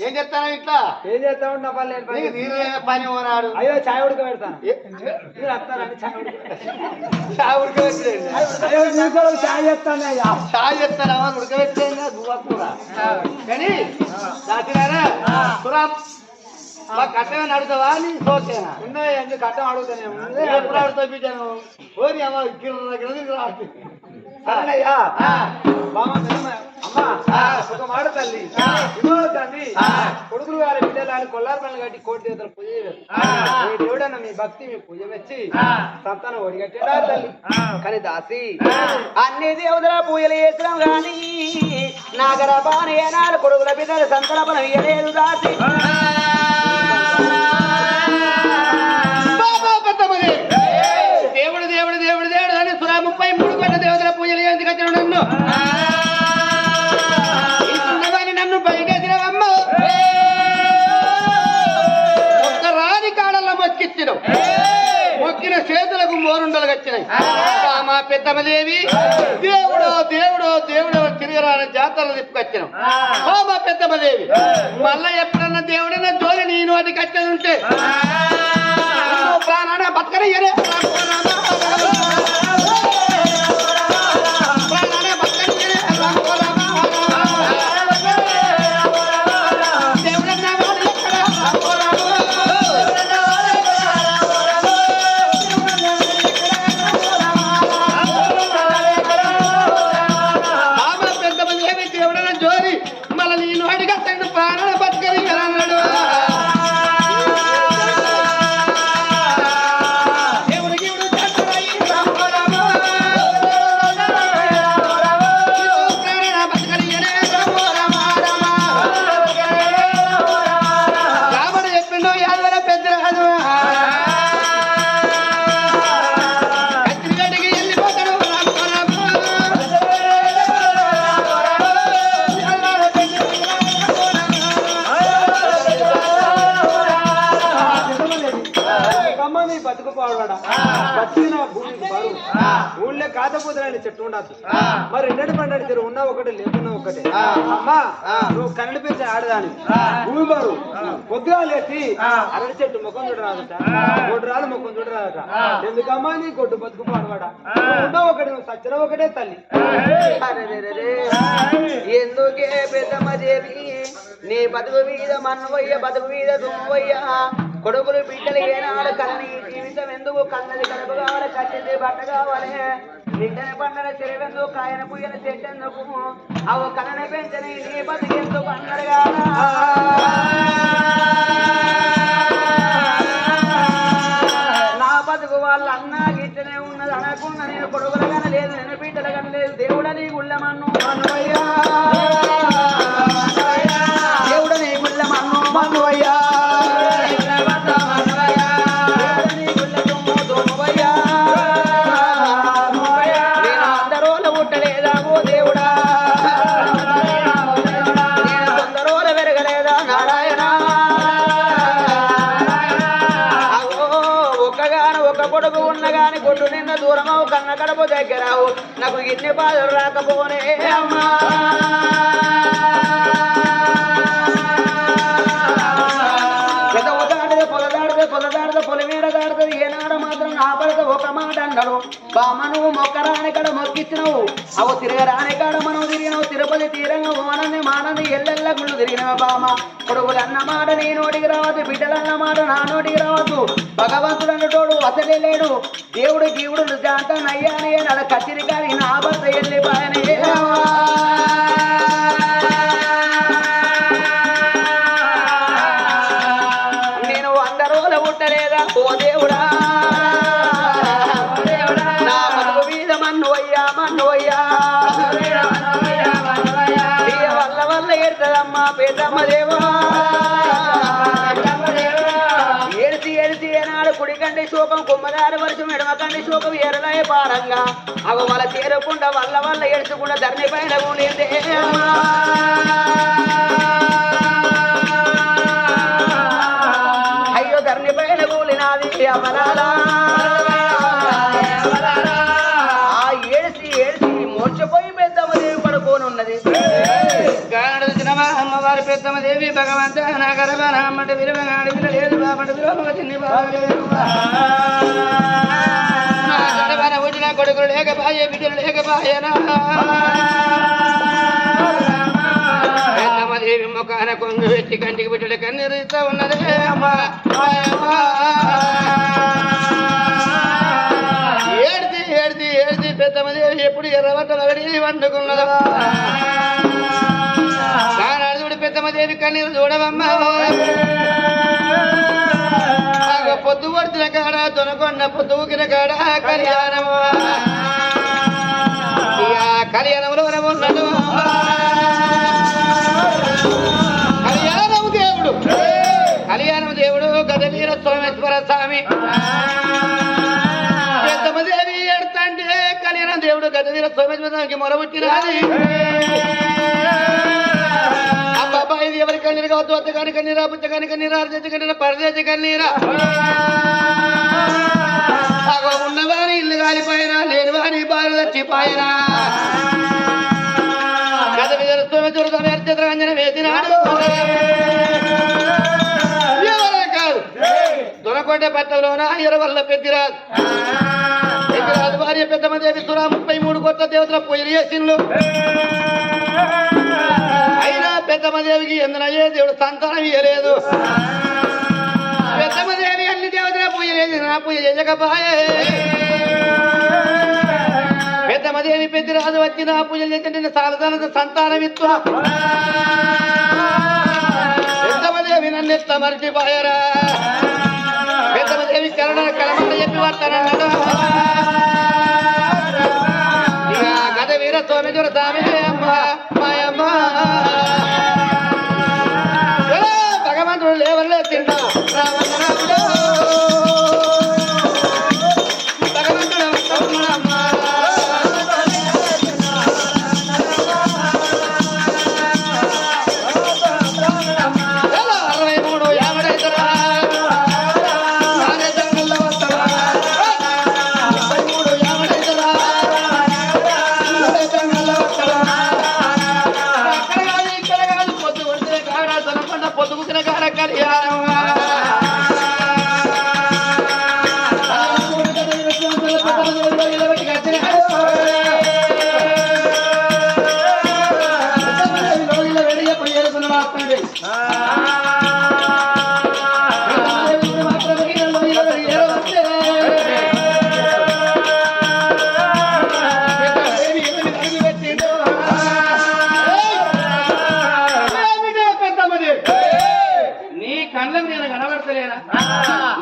ఏం చెప్తాను ఇట్లా ఏం చేస్తావు నా పని ఉన్నాడు. అయ్యో చాయ్ ఉడక పెడతాను చాయ్ చెప్తాను చాయ్ చెప్తాను ఉడకబెట్టాను దువ్వకూర కానీ దాచినారా కట్టమే అడుగుతావా నీ సోకేనా ఉన్నాయి అన్ని కట్టం అడుగుతానే ఎప్పుడు అడుగుతావు బిడ్డను ఓరి అమ్మ సరేనయ్యా అమ్మా ఒక మాట తల్లి తండ్రి కొడుకులు గారి బిడ్డలు కొల్లారు పనులు కట్టి కోటి దేవతలు పూజ చేయరు దేవుడన్న మీ భక్తి మీ పూజ మెచ్చి సంతానం ఒడిగట్టేడా తల్లి కానీ దాసి అన్ని దేవతల పూజలు చేసినాం గాని నాగరపాని ఏనాడు కొడుకుల బిడ్డలు సంతానం ఇయ్యలేదు దాసి దేవుడు దేవుడు దేవుడు దేవుడు అని 33 కోట్ల దేవతల పూజలు ఎందుకు వచ్చిన నన్ను నన్ను పైకెదిరవమ్మ ఒక్క రాని కాడల్లో మొక్కిచ్చినావు మొక్కిన చేతులకు మోరుండలు వచ్చినాయి మా పెద్దమ్మదేవి దేవుడు దేవుడు దేవుడు తిరిగిరాని జాతరలు తిప్పుకొచ్చినావు మా పెద్దమ్మదేవి మళ్ళా ఎప్పుడన్నా దేవుడన్నా జోలి నేను అది కట్టేది ఉంటే ప్రాణాన బతకనే ఊళ్ళో కాకపోతే చెట్టు ఉండదు మరి రెండటి పండు తెరు ఉన్నా ఒకటే లేకున్నా ఒకటే అమ్మా నువ్వు కన్నడ పెంచి ఆడదాని భూమి బరు పొద్దుగా లేచి అరటి చెట్టు ముఖం చూడరాదట కొట్టు రాదు ముఖం చూడరాదట ఎందుకమ్మా నీ కొట్టు బతుకు పాడవాడ ఉన్నా ఒకటి నువ్వు సచ్చిన ఒకటే తల్లి ఎందుకే పెద్దమ్మదేవి నీ బతుకు మీద మన్నవయ్య బతుకు మీద దుమ్మయ్య కొడుకులు బిడ్డలు ఏనాడు కలని జీవితం ఎందుకు కన్నది కడుపు కావాలి కట్టింది బట్ట కావాలి బిడ్డని పండన చెరువెందుకు కాయన పుయ్యన చెట్టెందుకు అవు కనని పెంచని నీ బతికెందుకు అన్నారు కదా నా బతుకు వాళ్ళ అన్నా గిట్టనే ఉన్నది అనకుండా నేను కొడుకులు కనలేదు నేను బిడ్డలు కనలేదు దేవుడని గుళ్ళమన్ను మన్నవయ్యా దేవుడని గుళ్ళమన్ను మన్నవయ్యా దూరమవు కన్న కడప దగ్గరవు నాకు ఇన్ని బాధలు రాకపోనే అమ్మా పొలి మీద దాడుతుంది ఏనాడు మాత్రం నా పడత ఒక మాట అన్నాడు బామను మొక్కరాని కాడ మొక్కిచ్చినవు అవు తిరగరాని కాడ మనం తిరిగినవు తిరుపతి తీరంగా ఓనంది మానంది ఎల్లెల్ల గుళ్ళు తిరిగినవు బామ కొడుకులు అన్న మాట నీ నోటికి రావద్దు బిడ్డలన్న మాట నా నోటికి రావద్దు భగవంతుడు అన్నటోడు అసలే లేడు దేవుడు జీవుడు జాంతనయ్యానే నడ కచ్చిరి కానీ నా భర్త వెళ్ళిపోయనే నేను 100 రోజులు పుట్టలేదా ఓ దేవుడా నా బతుకు మీద మన్నువయ్యా మన్నువయ్యా వల్ల వల్ల ఏడుతుందమ్మా పెద్దమ్మ దేవా ఏడిసి ఏడిసి ఏనాడు కుడి కండి శోకం కుమ్మదారి వర్షం ఎడమ కండి శోకం ఎరలాయ పారంగా అవ వాళ్ళ చేరకుండా వల్ల వల్ల ఏడుచుకుండా ధరణి పైన కూలిందే అయ్యో ధరణి పైన కూలినాది అమరాలా ఆ ఏడిసి ఏడిసి మోర్చిపోయి పెద్దమ్మ దేవి పడుకోనున్నది వారి పెద్దమ్మ దేవి భగవంత నా గర్భనామంటే విలువగాడి లేదు బాబంటే విలువ చిన్ని గర్భన వచ్చిన కొడుకులు లేకపాయే బిడ్డలు లేకపాయేనా పెద్దమ్మ దేవి ముఖాన కొంగు పెట్టి కంటికి బిడ్డలు కన్నీరుస్తా ఉన్నదే అమ్మా ఏడ్చి ఏడ్చి ఏడ్చి పెద్దమ్మ దేవి ఎప్పుడు ఎర్రబట్టలు అడిగి వండుకున్నదా కానాడు పెద్దమ్మ దేవి కన్నీరు చూడవమ్మా పొద్దు పడుతున్న కాడ దొనకొండ పొద్దు ఊకిన కాడ కళ్యాణము కళ్యాణంలో ఉన్నాడు కళ్యాణం దేవుడు గజవీర సోమేశ్వర స్వామి పెద్దమ్మ దేవి ఎడతంటే కళ్యాణం దేవుడు గజవీర సోమేశ్వర స్వామికి మొరబుట్టినది అబ్బాయి ఇది ఎవరి కన్నీరు కావద్దు అత్త కాని కన్నీరా బుచ్చ కాని కన్నీరా అర్జెంట్ కన్నీరా పరదేశ కన్నీరా ఉన్నవాని ఇల్లు కాలిపోయినా లేని వాని బాలు చచ్చిపోయినా గత మీద అర్జన వేసినాడు ఎవరే కాదు దొరకొండ పట్టలోన ఎరవల్ల పెద్దిరాజు పెద్దిరాజు భార్య పెద్దమ్మ దేవి 33 కోట్ల దేవతల పూజలు చేసిండ్లు అయినా పెద్దమ్మ దేవికి ఎందునయ్యే దేవుడు సంతానం ఇయ్యలేదు పెద్దమ్మ దేవి అన్ని దేవతల పూజ చేసి నా పూజ చేయకపోయే పెద్దమ్మ దేవి పెద్దిరాజు వచ్చి నా పూజలు చేసి నేను సాలసాల సంతానం ఇస్తున్నా పెద్దమ్మ దేవి నన్ను ఎత్త మర్చిపోయారా పెద్దమ్మ దేవి కలమండ చెప్పి వస్తానన్నాడు గత వీర సోమేశ్వర స్వామి అమ్మ మాయమ్మ భగవంతుడు లేవలే తింటా రామరాముడు భగవంతుడు అమ్మ 63 యావడైతరా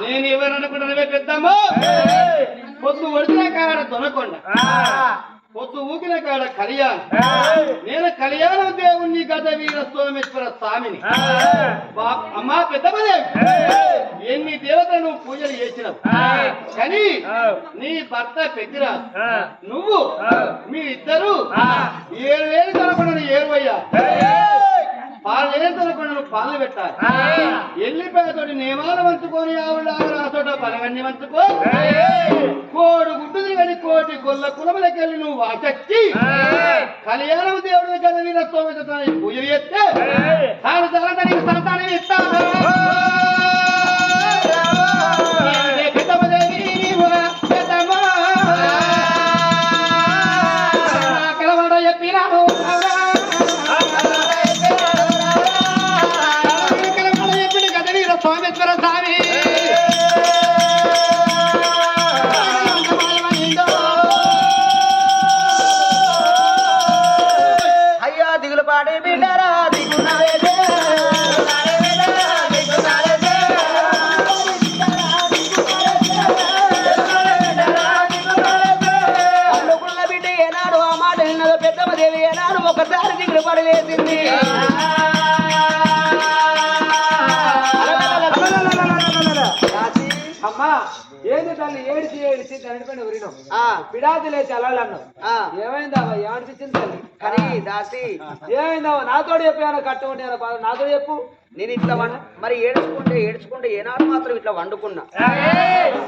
నేను ఎవరనుకుంటున్నవే పెద్దమ్మా పొద్దు ఒడిసిన కాడ దొనకొండ పొద్దు ఊకిన కాడ కళ్యాణం నేను కళ్యాణం దేవుణ్ణి గజవీర సోమేశ్వర స్వామిని అమ్మా పెద్దమ్మదేవి ఎన్ని దేవతలు నువ్వు పూజలు చేసినావు కానీ నీ భర్త పెద్దిరాజు నువ్వు మీ ఇద్దరు 7,000 తలకొండను ఏరువయ్యా పాలు తలకొండను పాలు పెట్టాలి ఎల్లిపాయతోటి నియమాలు వంచుకొని ఆవులాచోట బలవన్నీ వంచుకో కోడు గుడ్డుది కానీ కోటి గొల్ల కులములకెళ్ళి నువ్వు వాచచ్చి కళ్యాణం దేవుడు గజవీర సోమేశ్వర పూజలు చేస్తే నీకు సంతానం ఇస్తాను సోమేశ్వర స్వామి అయ్యా దిగులు పాడి బిడ్డారా అల్లుకున్న బిడ్డ ఏనాడు ఆ మాట విన్నదో పెద్దమ్మ దేవి ఏనాడు ఒకసారి దిగులు పడలేసింది అమ్మా ఏంది తల్లి ఏడిచి ఏడిచి చనిపోయిన ఊరినాం ఆ పిడాది లేచి అల్లాళ్ళు అన్నావు ఆ ఏమైందావా ఏమనిపించింది తల్లి కానీ దాసి ఏమైందావా నాతోడు చెప్పాను కట్టుకుంటే నాతో చెప్పు నేను ఇట్లా మరి ఏడ్చుకుంటే ఏనాడు మాత్రం ఇట్లా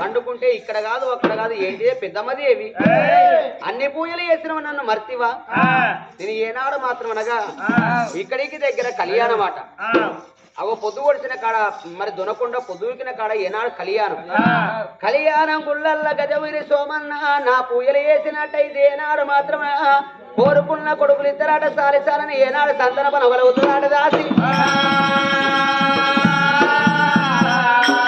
వండుకుంటే ఇక్కడ కాదు అక్కడ కాదు ఏంటి పెద్దమ్మది ఏవి అన్ని పూజలు చేసినవి నన్ను మర్తివా నేను ఏనాడు మాత్రం అనగా ఇక్కడికి దగ్గర కళ్యాణమాట అవో పొద్దు పొడిచిన కాడ మరి దొనకుండా పొద్దుకిన కాడ ఏనాడు కళ్యాణం గుళ్ళల్ల గజవిరి సోమన్న నా పూజలు వేసినట్టయితే ఏనాడు మాత్రమే కోరుకున్న కొడుకులు ఇద్దరాట సాలిసాలని ఏనాడు సంతన పనవలవుతున్నాడు దాసి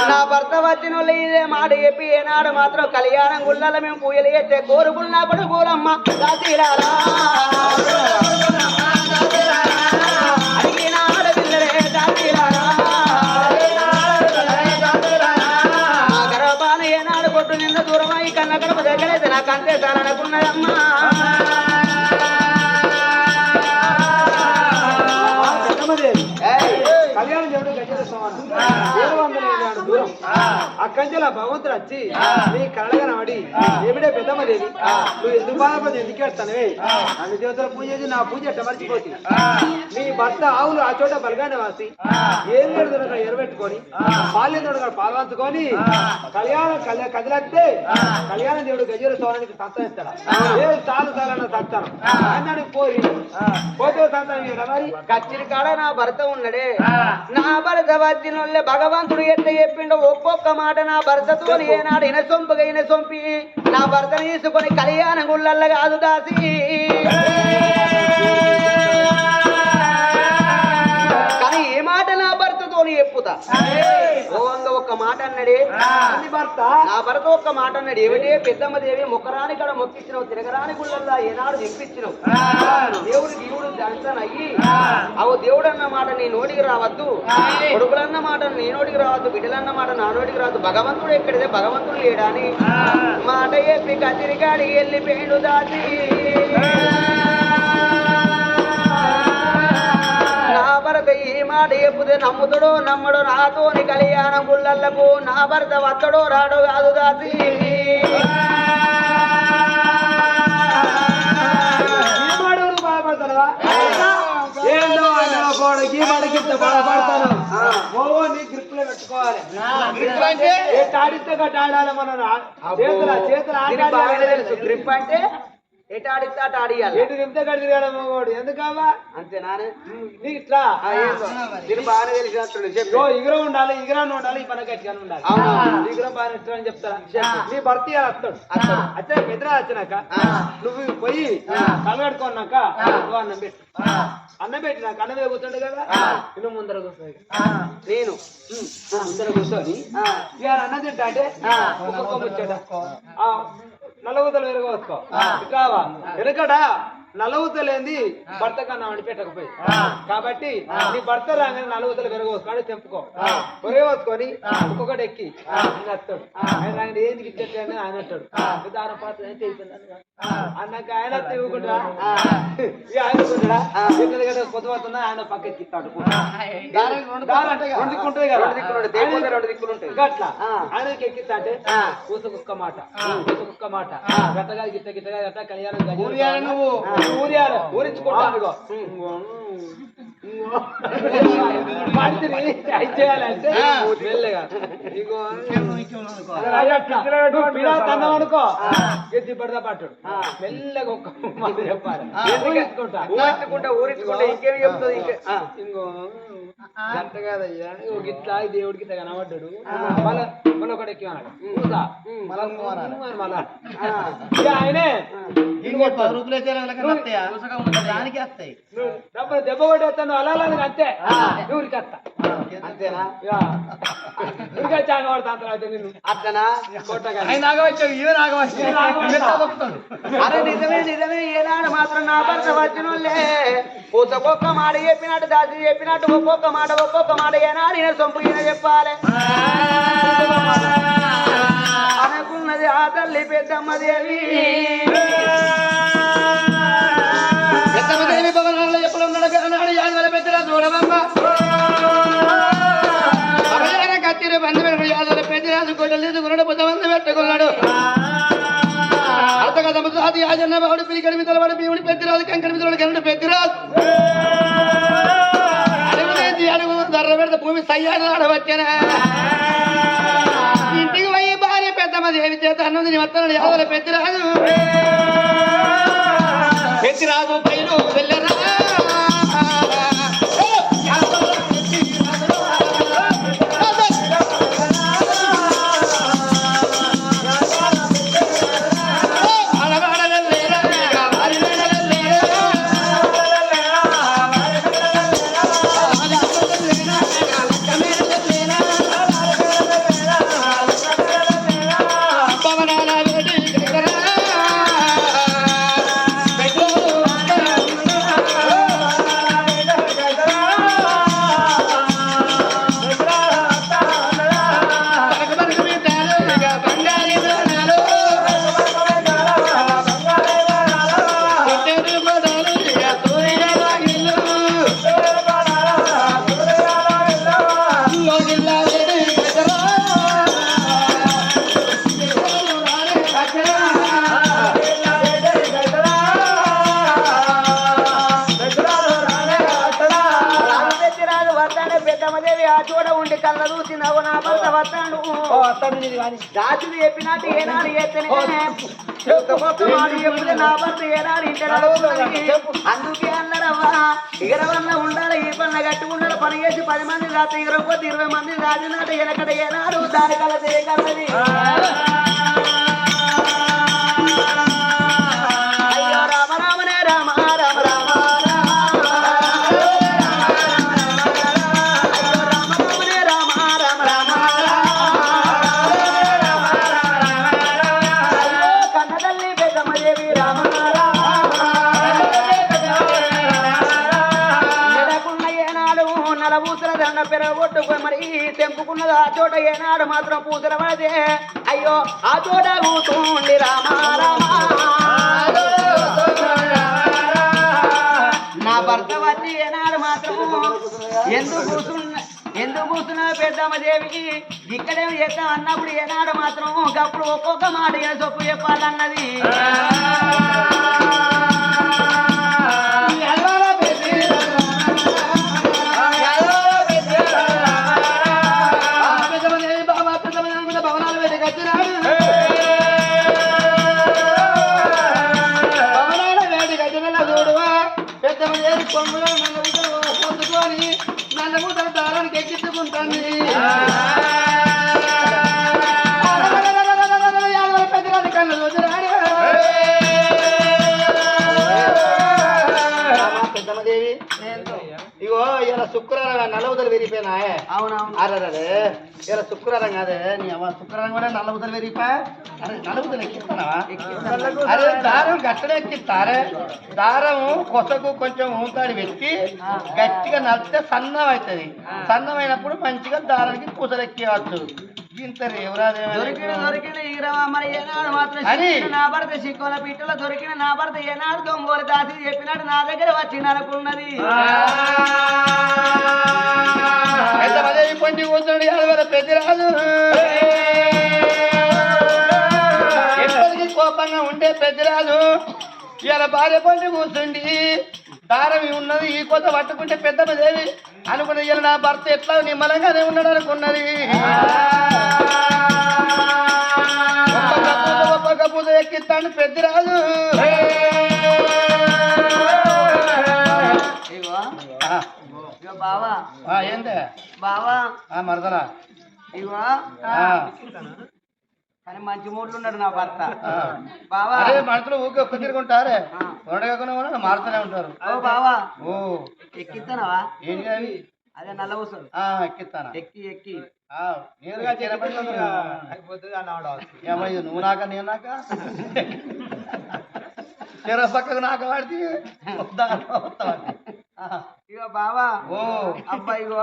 నా భర్త వచ్చిన ఇదే మాట చెప్పి ఏనాడు మాత్రం కళ్యాణం గుళ్ళల్లో మేము పూజలు చేస్తే కోరుకున్న కొడుకులమ్మ దాసిరారా అడిగినాడు పిల్లలే దాసిరారా మా గర్భాన ఏనాడు కొట్టు నిన్న దూరమై కన్న గడప దగ్గరైతే నాకు అంతే సారనుకున్నదమ్మా కళ్యాణం దేవుడు గజల సమానం 700 దూరం అక్కంచెల భగవంతుడు వచ్చి నీ కళ్ళగా నడి ఏమిడే పెద్దమ్మదేవి నువ్వు ఎందుకు బాధపడి ఎందుకు వెళ్తానవే అన్ని దేవతల పూజ చేసి నా పూజ ఎట్ట మర్చిపోతుంది నీ భర్త ఆవులు ఆ చోట బలగానే వాసి ఏం లేదు ఎరబెట్టుకొని పాలెందుడు పాల్వంచుకొని కళ్యాణం కదిలస్తే కళ్యాణ దేవుడు గజల సోనానికి సంతానం ఇస్తాడా ఏ చాలు చాలన్న సంతానం అన్నాడు పోతే సంతానం మరి కచ్చిరి కాడ నా భర్త ఉన్నడే నా భర్త వచ్చిన భగవంతుడు ఎట్లా చెప్పిండో ఒక్కొక్క మాట నా భర్తతో ఏనాడు ఇన సొంపి నా భర్తను తీసుకొని కళ్యాణ గుళ్ళల్ల కాదు దాసి కానీ ఏ మాట నా భర్తతో చెప్పుతా ఓంగ ఒక్క మాట అన్నాడే భర్త నా భర్త ఒక్క మాట అన్నాడు ఏమిటి పెద్దమ్మ దేవి మొక్కరాని కాడ మొక్కిచ్చినావు తిరగరాని గుళ్ళల్లా ఏనాడు తెప్పించినావు దేవుడు దంచన అయ్యి అవో దేవుడు అన్న మాట నీ నోటికి రావద్దు కొడుకులన్న మాట నీ నోటికి రావద్దు బిడ్డలన్న మాట నా నోటికి రావద్దు భగవంతుడు ఎక్కడిదే భగవంతుడు లేడాని మాట చెప్పి కచ్చిరికాడికి వెళ్ళి పేండు దాచి నా భర్త ఈ మాట చెప్పుతే నమ్ముతాడో నమ్మడో నాతోని కళ్యాణం గుళ్ళకు నా భర్త వత్తడో రాడో కాదు దాసి బాధపడతావా ఏందో బాధపడతాను నీ గ్రిప్ లో పెట్టుకోవాలి ఆడితే గట్ట ఆడాలి మనం తెలుసు గ్రిప్ అంటే ఎటు ఆడితే అటు ఆడియాలి ఎటు నిమితే గడిగాడు మగోడు ఎందుకమ్మా అంతేనా నీకు ఇట్లా నేను బాగానే తెలిసినట్టు చెప్పు ఇగురం ఉండాలి ఇగురాన్ని ఉండాలి ఈ పని గట్టిగానే ఉండాలి ఇగురం బాగా ఇష్టం అని చెప్తారా నీ భర్త వస్తాడు అచ్చా పెద్దరా వచ్చినాక నువ్వు పోయి కలగడుకున్నాక నువ్వు అన్నం పెట్టు అన్నం పెట్టినాక అన్నం మీద కూర్చుండు కదా నువ్వు ముందర కూర్చోయి నేను ముందర కూర్చొని ఇక అన్నం తింటా అంటే ఒక్కొక్క ముచ్చట నల్లగుతలు వెరగవచ్చుకో కావా వెనకడా నల్లగుతలేంది భర్త కన్నా వండి పెట్టకపోయి కాబట్టి నీ భర్త రాగానే నల్లగుతలు వెరగవచ్చు కానీ తెంపుకో ఒరేవచ్చుకొని ఒక్కొక్కటి ఎక్కి ఆయన వస్తాడు ఆయన ఆయన ఏంది ఇచ్చేట్టు ఆయన వస్తాడు దాని పాత్ర అన్నాక ఆయన తిరుగుకుంటా ఇక ఆయన కూర్చుంటా పొద్దు పడుతున్నా ఆయన పక్క ఎక్కిస్తాడు అట్లా ఆయనకి ఎక్కిస్తా అంటే కూసుకుక్క మాట గట్టగా గిట్ట గిట్టగా గట్ట కళ్యాణం నువ్వు ఊరించుకుంటా చేయాలంటే మెల్లగా అనుకో గెద్ది పడదా పట్టాడు మెల్లగా ఒక్క మాట చెప్పాలి ఊరించుకుంటా ఇంకేమి చెప్తుంది ఇంకో గంట కాదయ్యా ఇట్లా దేవుడికి కనబడ్డాడు మళ్ళీ ఒకటి ఎక్కి అన్నాడు ఆయనే దెబ్బ కొట్టేస్తాను అలా అంతే ఊరికి వస్తా అంతేనా ఊరికే చాగబడతా నిన్ను అట్లనా అరే నిజమే ఏనాడు మాత్రం నా భర్త వచ్చినోళ్ళే ఒక్కొక్క మాట చెప్పినట్టు దాచి చెప్పినట్టు ఒక్కొక్క మాట ఏనాడు ఈయన సొంపు ఈయన చెప్పాలి అనుకున్నది ఆ తల్లి పెద్దమ్మదేవి భవనంలో ఎప్పుడు ఉన్నాడు యాదవల పెద్దల చూడవమ్మ కత్తిరి బంధు యాదవల పెద్దరాజు గొడ్డలు తీసుకున్నాడు బుద్ధ మంది పెట్టుకున్నాడు సముద్రాది యాజన్న బావుడు పిలికడి మితలవాడు భీముడి పెద్దిరాజు కంకడి మితలవాడు కన్నడ పెద్దిరాజు అడుగునేది అడుగు దర్ర పెడితే భూమి సయ్యాడు ఆడవచ్చానా ఇంటికి పోయి భార్య పెద్దమ్మ దేవి చేత అన్నది వస్తాడు ఎవరు పెద్దిరాజు పెద్దిరాజు పైరు వెళ్ళరా దాచుడు చెప్పినట్టు ఏనాడు చేస్తేనే నా భర్త ఏనాడు ఇంటి అందుకే అన్నారవ్వా ఇగర వల్ల ఉండాలి ఈ పనులు కట్టుకుంటాడు పని చేసి 10 మంది రాత్రి ఇగరపోతే 20 మంది రాజునాట ఎనకడ ఏనాడు దాని కల చేయగలది అయ్యో రామ రామనే రామ రామ రామ పెరగొట్టుకో మరి తెంపుకున్నది ఆ చోట ఏనాడు మాత్రం పూసల పడితే అయ్యో ఆ చోట కూతుండి రామా రామా నా భర్త వచ్చి ఏనాడు మాత్రం ఎందుకు కూర్చున్నా పెద్దమ్మ దేవికి ఇక్కడేమో చేద్దాం అన్నప్పుడు ఏనాడు మాత్రం ఒకప్పుడు ఒక్కొక్క మాట చొప్పు చెప్పాలన్నది పొద్దుకొని నన్ను కూడా దారానికి ఎక్కించుకుంటాను పెద్దరాని కన్ను పెద్దమ్మదేవి ఇగో ఇలా శుక్రవారం నల్లవుదలు విరిగిపోయినా అవునవును అరే ఇలా శుక్రవారం కాదే నీ అమ్మ శుక్రవారం కూడా నల్లవుదలు విరిగిపా అరే నల్లవుదలు ఎక్కిస్తున్నావా అరే దారం గట్టడే ఎక్కిస్తారే దారం కొసకు కొంచెం ఊతాడి పెట్టి గట్టిగా నలిపితే సన్నం అవుతుంది సన్నమైనప్పుడు మంచిగా దారానికి పూసలు ఎక్కేవచ్చు ఇంత దొరికిన మరి ఏనాడు మాత్రం నా భర్త సిక్కుల పిట్టల దొరికిన నా భర్త ఏనాడు దొంగోలు దాసి చెప్పినాడు నా దగ్గర వచ్చి అనుకున్నది పండి కూర్చోండి పెద్దరాజు ఎప్పటికీ కోపంగా ఉంటే పెద్దరాజు ఇలా భార్య పండి కూర్చుండి దారం ఉన్నది ఈ కొత్త పట్టుకుంటే పెద్దమ్మదేవి అనుకున్నది ఇలా నా భర్త ఎట్లా నిమ్మలంగానే ఉన్నాడు అనుకున్నది ఒక్క పూజ ఎక్కిస్తాను పెద్దరాజు బావా ఏందే బావా మరదరా ఇవా కానీ మంచి మూడ్లు ఉన్నాడు నా భర్త బావా అదే మనుషులు ఊకే ఒక్క తిరుగుంటారే ఉండగా మారుతూనే ఉంటారు ఓ బావా ఓ ఎక్కిస్తానవా ఏంటి అవి అదే నల్ల ఊసలు ఎక్కిస్తాను ఎక్కి నేరుగా నువ్వు నాక నేను నాక చెర పక్కకు నాక వాడితే ఇగో బావా ఓ అబ్బాయిగో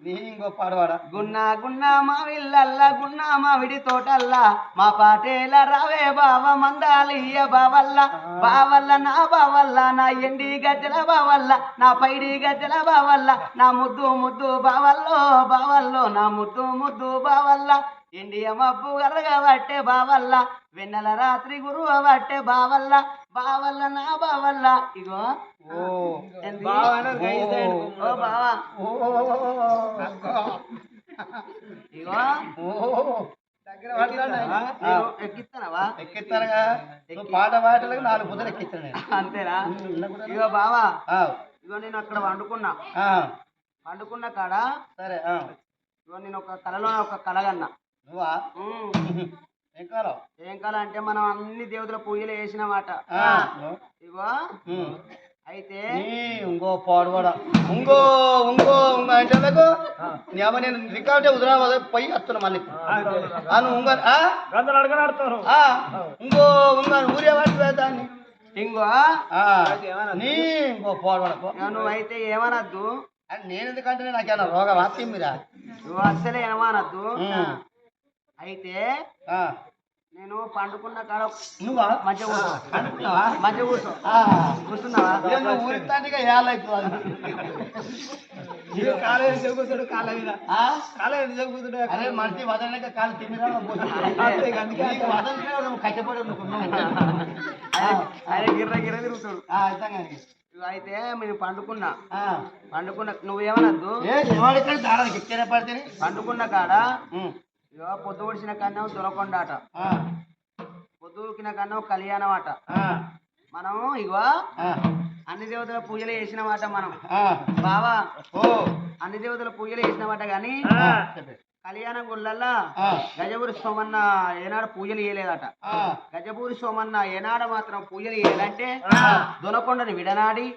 నీ ఇంకో పాడవాడా గున్నా మా విల్లల్లా గున్నా మామిడి తోటల్లా మా పాటేల రావే బావ మందాలియ్య బావల్ల నా బావల్ల నా ఎండి గజ్జల బావల్ల నా పైడి గజ్జల బావల్ల నా ముద్దు బావల్లో నా ముద్దు బావల్ల ఇండియ మబ్బు గర్రగా పట్టే బావల్ల వెన్నెల రాత్రి గురువ పట్టే బావల్ల బావల్ల నా బావల్ల ఇగో ఏంది? ఓ బావా ఇగో ఎక్కిస్తానవా ఎక్కిస్తానుగా నువ్వు పాట పాటలకు 4 బుద్ధలు ఎక్కిస్తాను నేను. అంతేనా ఇగో బావా ఇగో నేను అక్కడ వండుకున్నా వండుకున్న కాడ సరే ఇగో నేను ఒక కళలో ఒక కళగన్నా నువ్వా ఏం కాలం ఏం కళ అంటే మనం అన్ని దేవతల పూజలు వేసినమాట ఇగో అయితే ఇంకో పాడు కూడా ఇంకో అంటే నేను రికార్డే ఉదరా పోయి వస్తున్నా మళ్ళీ ఇంకో ఊరే పడుతుంది దాన్ని ఇంకో ఇంకో పాడు నువ్వైతే ఏమనద్దు నేను ఎందుకంటే నాకేమన్నా రోగం వాస్తి మీరా నువ్వు అస్సలే ఏమనద్దు అయితే నేను పండుకున్న కాడ నువ్వా మంచిగా కూర్చో మంచిగా కూర్చో కూర్చున్నావా ఊరితాంటిగా ఏళ్ళైపోవాలి అరే మనిషి వదలక కాలు తిమ్మిరా కష్టపడి అరే గిర్ర గిర్ర తిరుగుతాడు అర్థంగాని అయితే మేము పండుకున్న నువ్వేమనద్దు దారానికి ఎక్కేనే పడితే పండుకున్న కాడ ఇగో పొద్దు ఒడిసిన కన్నా దొరకొండాట పొద్దుకిన కన్నా కళ్యాణం అట మనం ఇగో అన్ని దేవతల పూజలు చేసినమాట మనం బావా అన్ని దేవతల పూజలు చేసినమాట గాని కళ్యాణం గుళ్ళల్లా గజపూరి సోమన్న ఏనాడు పూజలు చేయలేదట గజపూరి సోమన్న ఏనాడు మాత్రం పూజలు చేయాలంటే దొనకొండని విడనాడి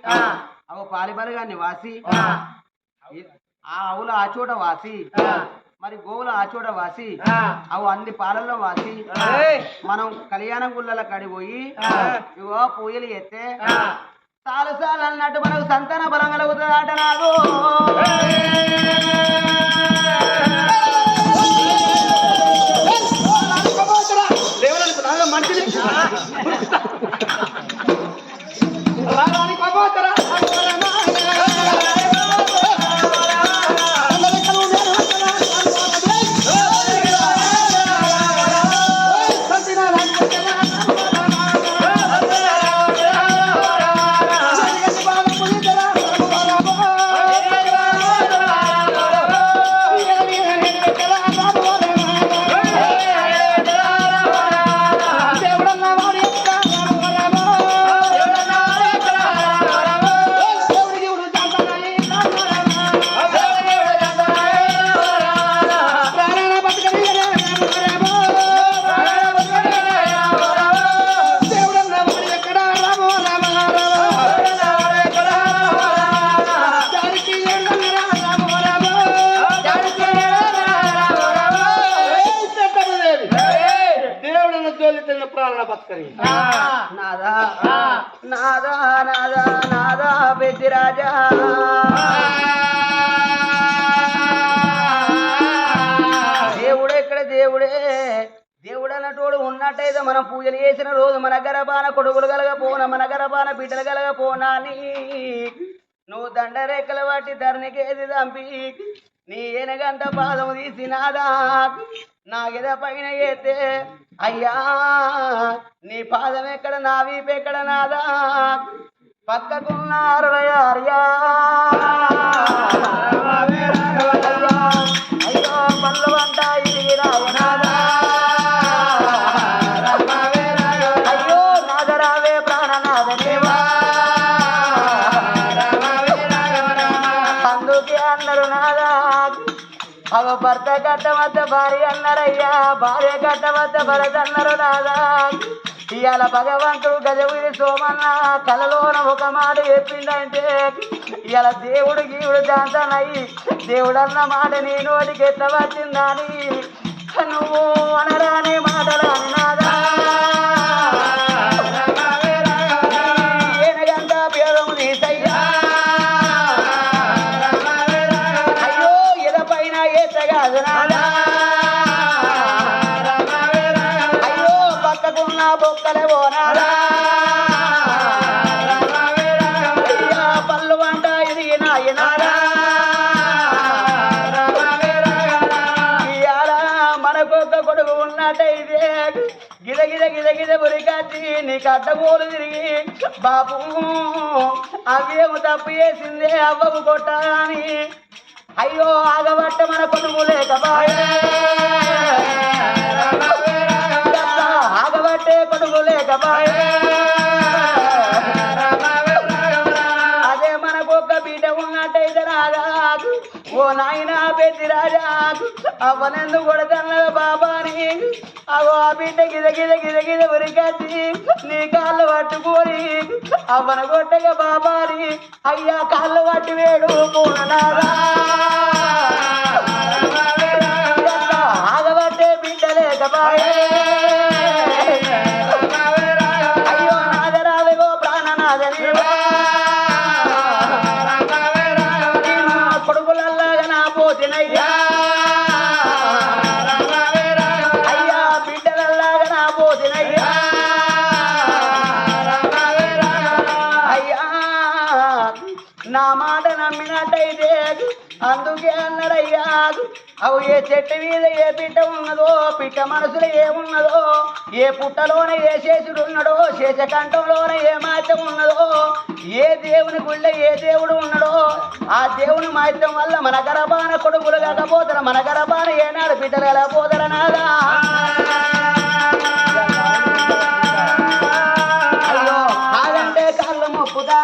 అవ పాలిబలగాన్ని వాసి ఆ ఆవుల ఆ చోట వాసి మరి గోవుల ఆ చోట వాసి అవి అన్ని పాలల్లో వాసి మనం కళ్యాణం గుళ్ళల కడిపోయి ఇవో పూజలు చేస్తే చాలు చాలు అన్నట్టు మనకు సంతాన బలం కలుగుతుందట నాకు మంచిది నాదా నాదా నాదా నాదా పెద్దిరాజా దేవుడే ఇక్కడ దేవుడే దేవుడు అన్నటోడు ఉన్నట్టయితే మనం పూజలు చేసిన రోజు మన గర్భాన కొడుకులు కలగపోనా మన గర్భాన బిడ్డలు కలగపోనా అని నువ్వు దండరేఖలు బట్టి ధరణికేది దంపి నీ ఏనగంట పాదము తీసినాదా నా గెద పైన ఎత్తే అయ్యా నీ పాదం ఎక్కడ నా వీపు ఎక్కడ నాదా పక్కకున్నారు అయ్యా అయ్యో పళ్ళు వంట ఇది రావునాదా అయ్యో నాదరావే ప్రాణనాథనేవా అందుకే అన్నారు నాదా అవ భర్త కట్టవద్ద భార్య అన్నారయ్యా భార్య కట్టవద్ద భరత అన్నారు నాదా ఇవాళ భగవంతుడు గజవీరి సోమన్న కలలోన ఒక మాట చెప్పిందంటే ఇవాళ దేవుడు గీవుడు జాంతనయ్యి దేవుడు అన్న మాట నీ నోటికి ఎట్ల వచ్చిందని నువ్వు అనరాని మాటరాని నాదా ఏనగంట పేదము తీసయ్యా అయ్యో ఎద పైన ఎత్తగాదు నాదా అయ్యో పక్కకున్న బొక్కలే పోనాదా అయ్యా పళ్ళు వంట ఇది నాయనారా ఇవాళ మనకొక నీకు అడ్డగోలు తిరిగి బాపు అవేమో తప్పు చేసిందే అవ్వకు కొట్టాలని అయ్యో ఆగబట్ట మన కొడుకు లేకబాయే ఆగబట్టే కొడుకు లేకబాయే అదే మనకొక్క బిడ్డ ఉన్నట్టయితే రాగా ఓ నాయనా పెద్ది రాజా అవ్వనెందుకు కొడతన్నది బాబాని అగో ఆ బిడ్డ గిద గిద గిద గిద ఉరికచ్చి నీ కాళ్ళు పట్టుకొని అవ్వన కొట్టగా బాబాని అయ్యా కాళ్ళు పట్టి వేడు పూననారా ఆగబట్టే బిడ్డ లేకబాయే అయ్యో నాదరావేగో ప్రాణనాథని కొడుకులల్లాగా నా పోతినయ్యా అయ్యా బిడ్డలల్లాగా నా పోతినయ్యా అయ్యా నా మాట నమ్మినట్టయితే అందుకే అన్నాడయ్యా అవు ఏ చెట్టు మీద ఏ పిట్ట ఉన్నదో పిట్ట మనసులో ఏమున్నదో ఏ పుట్టలోన ఏ శేషుడు ఉన్నాడో శేషకంఠంలోన ఏ మాత్యం ఉన్నదో ఏ దేవుని గుళ్ళ ఏ దేవుడు ఉన్నాడో ఆ దేవుని మాత్యం వల్ల మన గర్భాన కొడుకులు కాకపోతారు మన గర్భాన ఏనాడు పిట్టలు వెళ్ళకపోతారు నాదా అయ్యో కాదంటే కాళ్ళు మొక్కుదా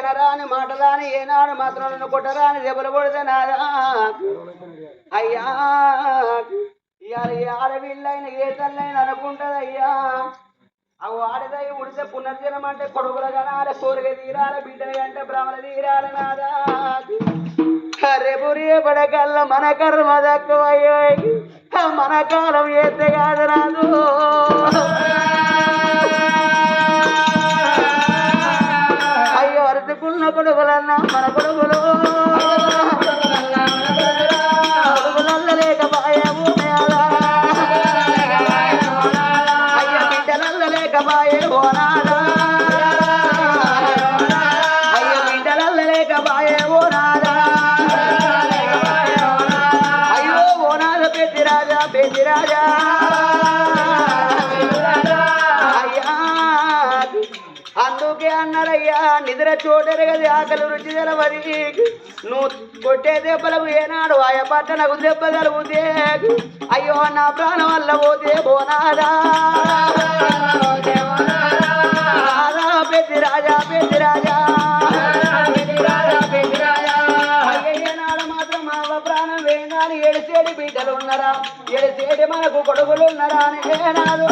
అనరాని మాటరాని ఏనాడు మాత్రం నన్ను కొట్టరాని దెబ్బలు కొడితే నాదా అయ్యా ఇవాళ ఏ ఆడపిల్లైన ఏ తల్లైన అనుకుంటది అయ్యా అవి ఆడదై ఉడితే పునర్జనం అంటే కొడుకుల కనాలి కోరిక తీరాలి బిడ్డలు అంటే భ్రమలు తీరాలి నాదా రేపు రేపడకల్లా మన కర్మ దక్కువయ్యో మన కాలం ఏతే కాదు రాదు అయ్యో అరుచుకున్న కొడుకులన్నా మన కొడుకులు కొడుకులల్లలేకపాయము అయ్యో బిడ్డలల్లలేకపాయే ఓనాదా అయ్యో బిడ్డలల్లలేకపాయే ఓనాదా అయ్యో ఓనాద పెద్దిరాజా పెద్దిరాజా అందుకే అన్నారయ్యా నిద్ర చోటెరగది ఆకలి రుచి తెలవది నువ్వు కొట్టే దెబ్బలకు ఏనాడు ఆయా పట్ట నాకు దెబ్బ కలుగుతే అయ్యో నా ప్రాణం వల్ల పోతే బోనాదా పెద్ది రాజా పెద్ది రాజా ఏనాడు మాత్రం మా ప్రాణం వేగాని ఏడిసేడి బిడ్డలు ఉన్నారా ఏడిసేడి మనకు కొడుకులు ఉన్నారా అని ఏనాడు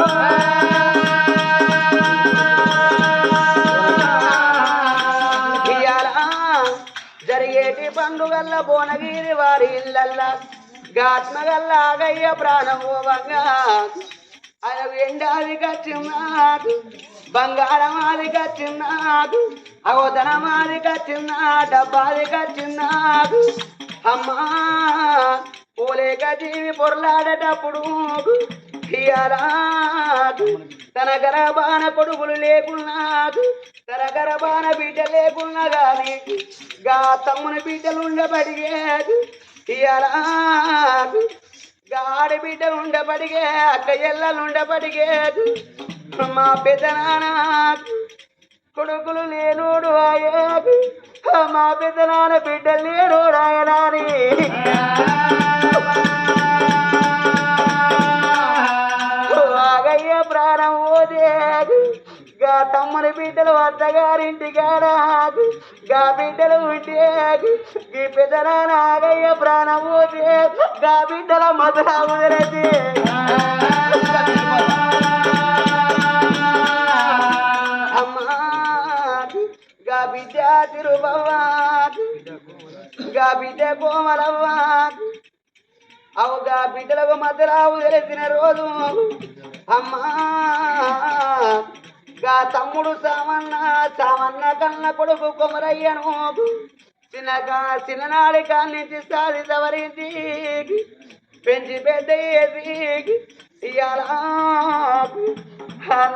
జరిగేటి పండుగల్ల బోనగిరి వారి ఇళ్ళల్లా గాత్మగల్లా ఆగయ్య ప్రాణమోవంగా ఆయన ఎండాది కచ్చిన్నాడు బంగారం ఆది కచ్చిన్నాడు అవతనమాది కచ్చిన్నా డబ్బాది కచ్చిన్నాడు అమ్మా పోలేక జీవి పొరలాడేటప్పుడు తన గర్భాన కొడుకులు లేకున్నాడు తన గర్భాన బిడ్డ లేకున్నా గాని గా తమ్ముని బిడ్డలు ఉండబడిగేది గాడి బిడ్డలు ఉండబడిగే అక్క ఎల్లలు ఉండబడిగేది మా పెద్ద నాన్న కొడుకులు లేనోడు అయ్యేది మా పెద్ద నాన్న బిడ్డలు లేనోడు ఆయనాని ఆగయ్య ప్రాణం ఓదేది గా తమ్ముని బిడ్డలు అత్తగారింటి గారాదు గా బిడ్డలు ఉంటే ఈ పెదనా నాగయ్య ప్రాణమూతి గా బిడ్డల మధురా ముదిరేసి అమ్మా గా బిడ్డ తిరుపవ్వ గా బిడ్డ కోమలవ్వ అవుగా బిడ్డలకు మధురావు తెలిసిన రోజు అమ్మా గా తమ్ముడు సామన్న కన్న కొడుకు కొమరయ్యను చిన్ననాడి కాన్నించి సాది సవరించి పెంచి పెద్ద చేసి ఇయ్యాల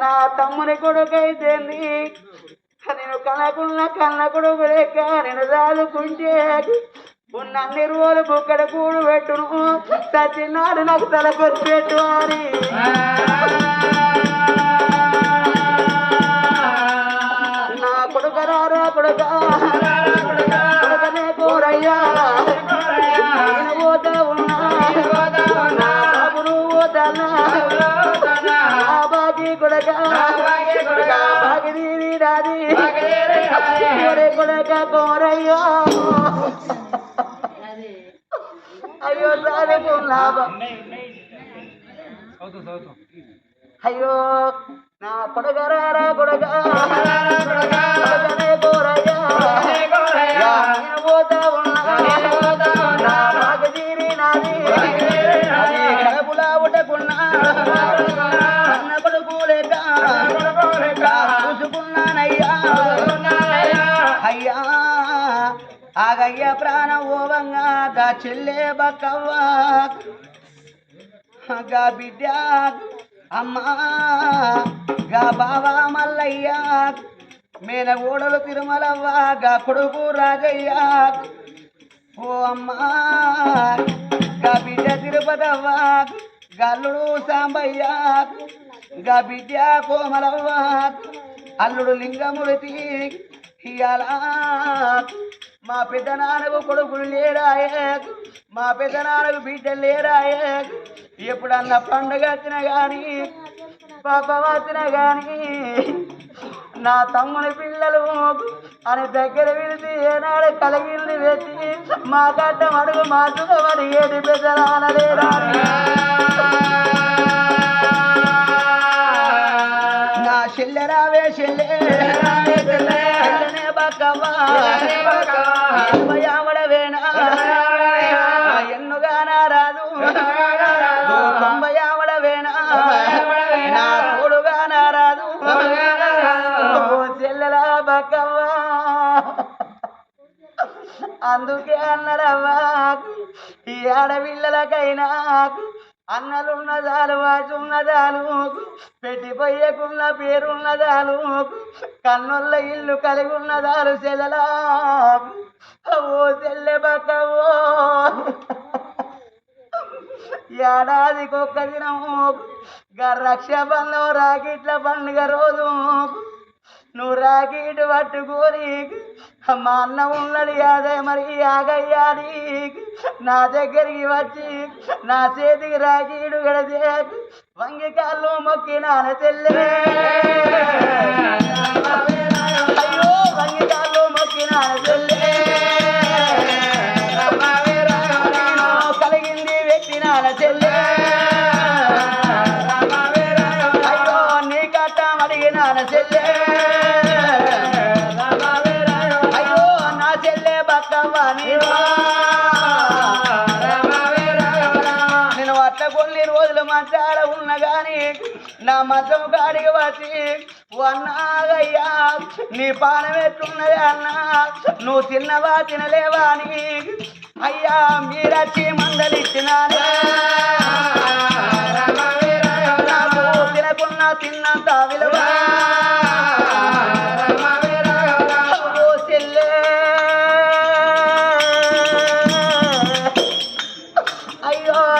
నా తమ్ముని కొడుకైతే నేను కన్న కొడుకు లేక నేను దాదుకుంటే ఉన్నన్ని రోజులు బుక్కడ కూడు పెట్టును సచ్చినాడు నాకు తలకొచ్చి పెట్టు అని నా కొడుకరారా కొడుకనే కోరయ్యా నేను పోతా ఉన్నా పోతానా బాగి కొడక బాగి రాది కొడక కోరయ్యా అయ్యో సారే లాభం అయ్యో నా కొడగరారా కొడకనే కోరయ్యా నేను పోతా ఉన్నా నాకు తీరి నాది కడుపులా ఉట్టకున్నా అన్న కొడుకు లేక చూసుకున్నానయ్యా అయ్యా ఆగయ్య ప్రాణం ఓవంగా గా చెల్లె బక్కవ్వ గా బిడ్డ అమ్మా గా బావా మల్లయ్య మేనగోడలు తిరుమలవ్వ గా కొడుకు రాజయ్య ఓ అమ్మా గా బిడ్డ తిరుపతవ్వ గల్లుడు సాంబయ్య గా బిడ్డ కోమలవ్వ అల్లుడు లింగముడితి ఇయాల మా పెద్దనాన్నకు కొడుకులు లేరాయే మా పెద్దనాన్నకు బిడ్డలు లేరాయే ఎప్పుడన్నా పండుగ వచ్చినా కానీ పాపం వచ్చినా కానీ నా తమ్ముని పిల్లలు అని దగ్గర పిలిచి ఏనాడు కలిగిల్ని పెట్టి మా గడ్డ అడుగు మాట్లాడమని ఏది పెద్దనానలేరా నా చెల్లెరావే చెల్లెనే బక్కవ్వా యావడవేనా ఎన్నుగానా రాదు తొంభయావడవేనా నా తోడుగానా రాదు చెల్లెలా బక్కవ్వా అందుకే అన్నరవ్వా ఈ ఆడపిల్లలకైనా అన్నలున్నదాలు వాచున్నదాలు పెట్టిపోయకున్న పేరున్నదాలు కన్నుల్ల ఇల్లు కలిగి ఉన్నదాలు చెల్లెలా ఓ చెల్లె బక్కవో ఏడాదికి ఒక్క దినము రక్షాబంధం రాకెట్ల పండుగ రోజు నువ్వు రాకెట్ పట్టుకొని మా అన్న ఉన్నది అదే మరి ఆగయ్యాది నా దగ్గరికి వచ్చి నా చేతికి రాకీడు గడితే వంగి కాళ్ళు మొక్కి నాన్న చెల్లె అయ్యో వంగి కాళ్ళు మొక్కి నాన్న చెల్లె కలిగింది వ్యక్తి నాన్న చెల్లె అయ్యో నీ కట్ట అడిగి నాన్న చెల్లె నేను అట్ల కొన్ని రోజులు మంచాల ఉన్నా గాని నా మతం కాడికి వచ్చి అన్నాగయ్యా నీ పానం ఎట్లున్నది అన్నా నువ్వు తిన్నవా తినలేవా అని అయ్యా మీరచ్చి మందలిచ్చినానే నాకు తినకున్నా తిన్నంత విలువ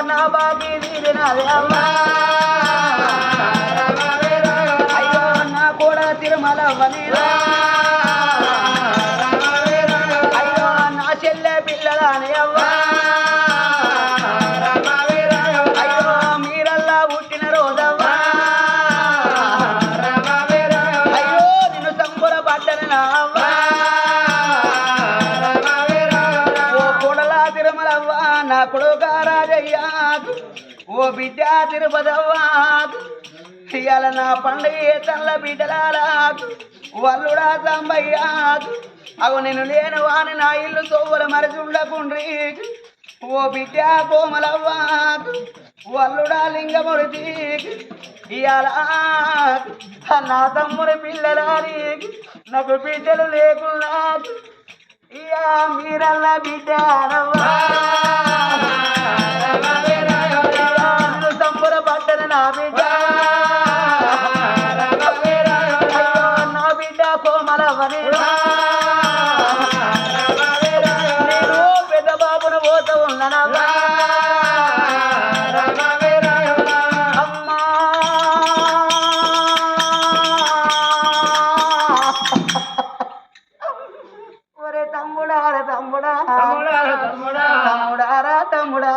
నా బాగి తీరినది అమ్మా అయ్యో నా కూడా తిరుమలవ్వని అయ్యో నా చెల్లె పిల్లలని అవ్వా అయ్యో మీరల్లా పుట్టిన రోజవ్వా అయ్యో నిన్ను సంబుర పడ్డని నా అవ్వా నా కొడుక రాజయ్య ఓ బిడ్డ తిరుపతవ్వా ఇవాళ నా పండుగ తల్ల బిడ్డలారా వల్లుడా సంబయ్య అవు నేను లేను వాని నా ఇల్లు తోవల మరచి ఉండకుండ్రి ఓ బిడ్డ కోమలవ్వా వల్లుడా లింగముడిచి ఇవాళ నా తమ్ముడి పిల్లలారి నాకు బిడ్డలు లేకున్నా ఇయా మీరల్ల బిడ్డారవ్వా సంబర పట్టన నా బిడ్డ నా బిడ్డ కోమలవ్వని నేను పెద్ద బాబును పోతూ ఉన్నానవ్వా అమ్మా ఒరే తమ్ముడారా తమ్ముడా తమ్ముడారా తమ్ముడా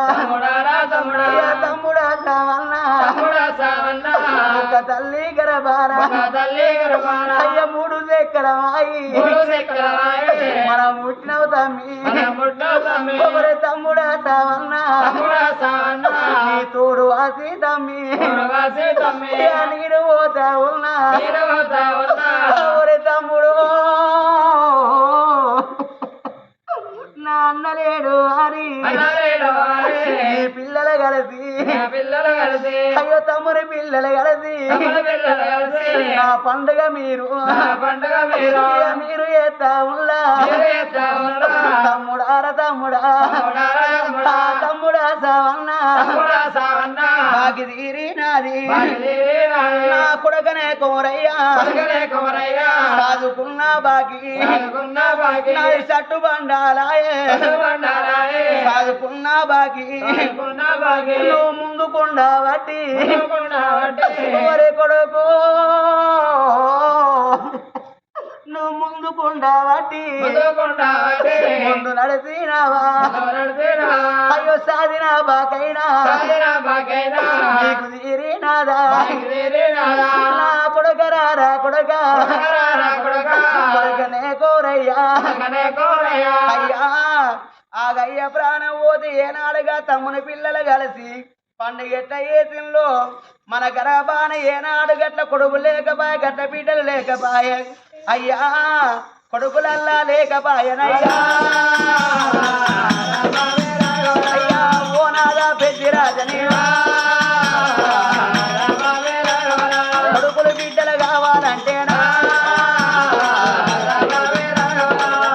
తమ్ముడా సావన్న ఒక తల్లి గరబారా అయ్య మూడు ఎక్కడమాయి మనం ముట్టినవు తమ్మి ఒకరే తమ్ముడా సావన్న నీ తోడు వాసి తమ్మి నీరు పోతా ఉన్నా ఒరే తమ్ముడు నా అన్నలేడు అని నీ పిల్లలు కలిసి అయ్యో తమ్ముని పిల్లలు కలిసి నా పండుగ మీరు చేస్తా ఉన్నా తమ్ముడారా తమ్ముడా తమ్ముడా సావన్నా బాకి తీరినాది నా కొడుకనే కోరయ్యా చదువుకున్న బాకి నాది చట్టు బండాలాయే చదువుకున్న బాకి నువ్వు ముందుకుండా బట్టి ఒరే కొడుకు నువ్వు ముందుకుండా బట్టి ముందు నడిచినావా అయ్యో సాధినా బాకైనా నీకు తీరినాదా నా కొడుకరారా కొడుకనే కోరయ్యా అయ్యా ఆగయ్య ప్రాణం పోతే ఏనాడుగా తమ్ముని పిల్లలు కలిసి పండుగ ఎట్ట ఏసిన్లో మన గర్భాన ఏనాడు గట్ల కొడుకు లేకపాయ గట్ల బిడ్డలు లేకపాయ అయ్యా కొడుకులల్లా లేకపాయనయ్యా అయ్యా ఓ నాదా పెద్దిరాజని కొడుకులు బిడ్డలు కావాలంటేనా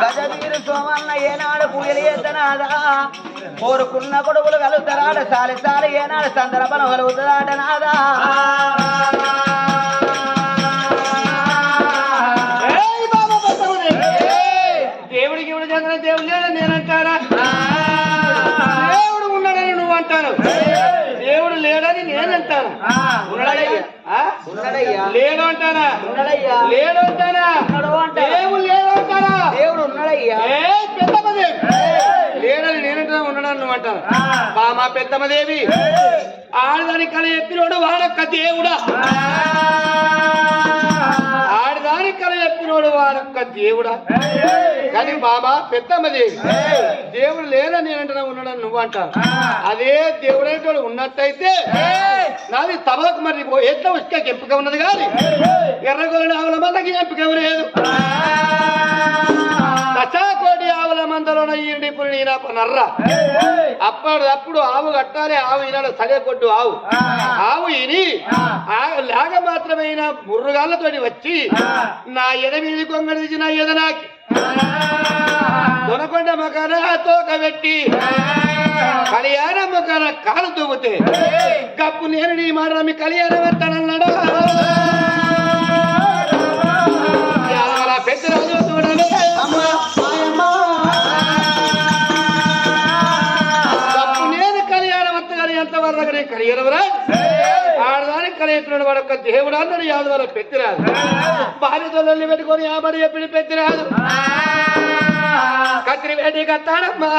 గజవీరు సోమన్న ఏనాడు పూజలు చేద్దనాదా కోరుకున్న కొడుకులు కలుగుతారాడ సాలి ఏనాడు సందర్భం కలుగుతారాట నాదా దేవుడికి ఇప్పుడు చంద్ర దేవుడు లేదని నేనంటారా దేవుడు ఉన్నాడని నువ్వు అంటాను దేవుడు లేడని నేనంటాను లేడు అంటారా లేడు అంటారా దేవుడు లేడు అంటారా దేవుడు ఉన్నాడయ్యా పెద్దమ్మదేవి లేడని నేనంటా ఉన్నాడని నువ్వు అంటాను మా పెద్దమ్మదేవి ఆడదాని కళ ఎప్పినోడు వాడొక్క దేవుడా ఆడదాని కళ ఎప్పినోడు వాడొక్క దేవుడా కానీ బాబా పెద్దమ్మదేవి దేవుడు లేదని నేనంటా ఉన్నాడని నువ్వు అంటాను అదే దేవుడైతే ఉన్నట్టయితే నాది తమలకు మరి ఎట్లా ఉసుకకి ఎంపిక ఉన్నది కానీ ఎర్రగొల్లని ఆవుల మందకి ఎంపిక లేదు దశాకోటి ఆవుల మందలోన ఈడిప్పుడు నర్ర అప్పుడు ఆవు కట్టాలి ఆవు ఈనాడు సడే కొట్టు ఆవు ఇని లేక మాత్రమైన ముర్రుగాళ్ళతోటి వచ్చి నా ఎద మీది కొంగడిచి నా ఎద నాకి దొనకొండ మొక్కన తోక పెట్టి కళ్యాణ మొక్కన కాలు తూగితే కప్పు నేను నీ మాట మీ కళ్యాణం ఎత్తానన్నాడు పెద్ద రాజు చూడండి కప్పు నేను కళ్యాణం ఎత్తగానే ఎంతవరకు నేను కళ్యాణం ఆడదానికి కలిగిస్తున్నాడు వాడు ఒక్క దేవుడు అన్నాడు యాదు వల్ల పెత్తిరాదు భార్యతో పెట్టుకొని ఆబడి చెప్పి పెత్తిరాదు కత్తిరి వేటి కత్తాడమ్మా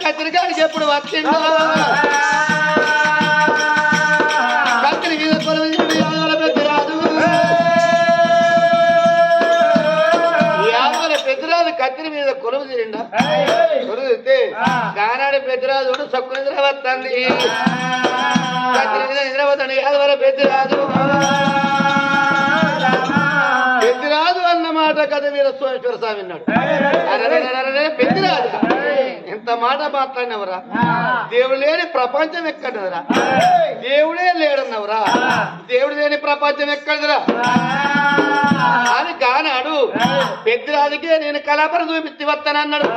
కత్తిరికాడికి ఎప్పుడు వచ్చిందో కత్తిరి మీద కొలువు పెద్దరాజు సొక్కు నిద్ర వస్తుంది నిద్రపోతాడు యాదవర పెద్దరాజు పెద్దరాజు అన్నమాట కథ వీర సోమేశ్వర స్వామి విన్నాడు. పెద్దరాజు ఎంత మాట మాట్లాడినవరా, దేవుడు లేని ప్రపంచం ఎక్కడరా, దేవుడే లేడన్నవరా, దేవుడు లేని ప్రపంచం ఎక్కడరా అని కానాడు. పెద్దరాజుకే నేను కళాపర చూపిస్తే వస్తానన్నాడు.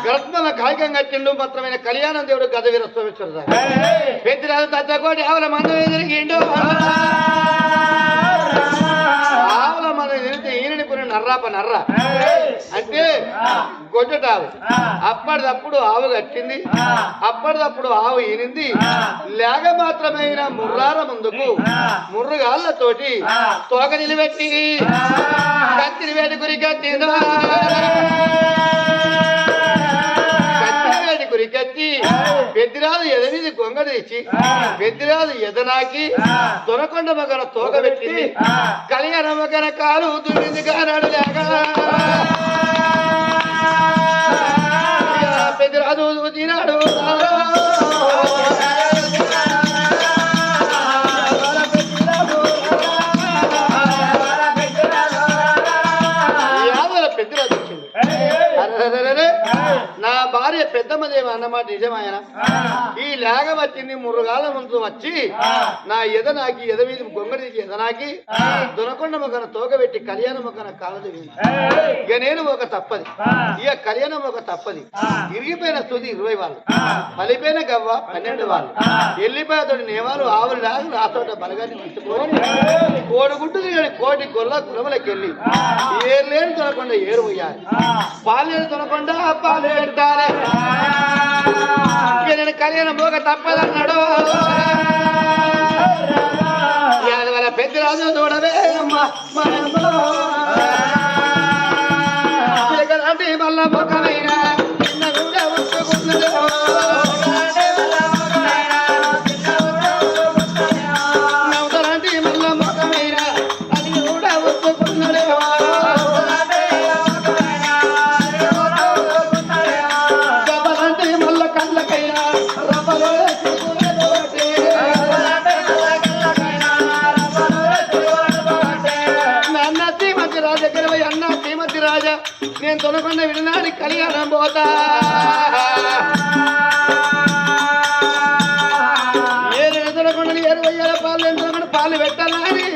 గర్భమ కాయకం కట్టిండు మాత్రమైన కళ్యాణం దేవుడు గద వీర సోమేశ్వర స్వామి. పెద్దరాజు తగ్గకోటి ఆవుల మందం ఎదిరిగిండు. ఆవుల మందం ఎదిరితే ఈయనని కొన్ని నర్రాప నర్ర అంటే గొడ్డటావు. అప్పటిదప్పుడు ఆవు కట్టింది, అప్పటిదప్పుడు ఆవు ఈనింది. లేక మాత్రమైన ముర్రార ముందుకు ముర్రుగాళ్ళతోటి తోక నిలబెట్టి కత్తిని వేడి గురి కట్టిందో గురికత్తి పెద్దిరాజు ఎదనిది గొంగ తెచ్చి పెద్దిరాజు ఎదనాకి దొనకొండ మగన తోక పెట్టింది. కళ్యాణ మగన కాలు దున్నింది కానాడు లేక పెద్దిరాజు తినాడు. పెద్దిరాజు వచ్చింది. నా భార్య పెద్దమ్మదేమో అన్నమాట నిజమాయన. ఈ లేగ వచ్చింది మురుగాల ముందు వచ్చి నా ఎదనాకి ఎదవీధి గొంగడికి ఎదనాకి దొనకొండ మొక్కన తోకబెట్టి కళ్యాణ మొక్కన కాలది. ఇక నేను ఒక తప్పది, ఇక కళ్యాణం ఒక తప్పది. ఇరిగిపోయిన స్థుతి 20 వాళ్ళు, పలిపోయిన గవ్వ 12 వాళ్ళు, ఎల్లిపోయేతోటి నేవాలు ఆవులు లాగు రాతోట బలగాన్ని తీసుకొని కోడిగుడ్డు కోటి గొల్ల కులములకెళ్ళి ఏర్లేని దొనకొండ ఏరు పోయాలి, పాలు దొనకొండ పాలు పెట్టాలి. నేను కళ్యాణం పోక తప్పదన్నాడు. వాళ్ళ పెద్దరాజు చూడవే మళ్ళా ముఖమైనా కూడా వచ్చుకున్నది. నవ్వుతారంటే మళ్ళా ముఖమైనా అది కూడా వచ్చుకున్నది. నేను తొనకొండ వినడానికి కళ్యాణం పోతా. ఏరు తొనకొండ ఏరు వయ్యాల పాలు నేను తొనకొండ పాలు పెట్టాలని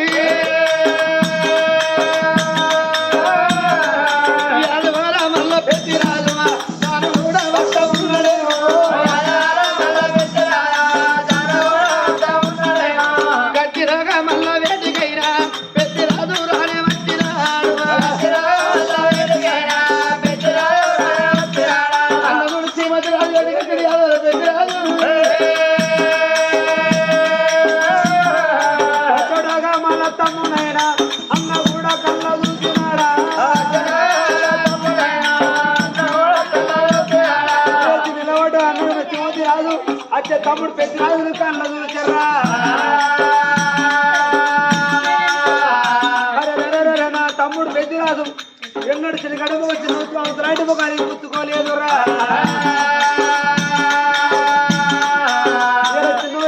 మళ్ళా పెట్టి రాజమా తాను కూడా వస్త ఉన్నాడే. గట్టిరాగా మళ్ళా వేదికైనా పెట్టి రాజు రానే వచ్చినాడు. తమ్మునైనా అన్న కూడా కళ్ళ చూసినాడా, నిలబడ్డ అన్న తిమోతి రాజు అచ్చే తమ్ముడు పెద్ద రాజు కళ్ళ చూసారా. నా తమ్ముడు పెద్ద రాజు ఎన్నడు చిన్న గడుపు వచ్చి అవతలాంటి ముఖానికి గుర్తుకోలేదురా.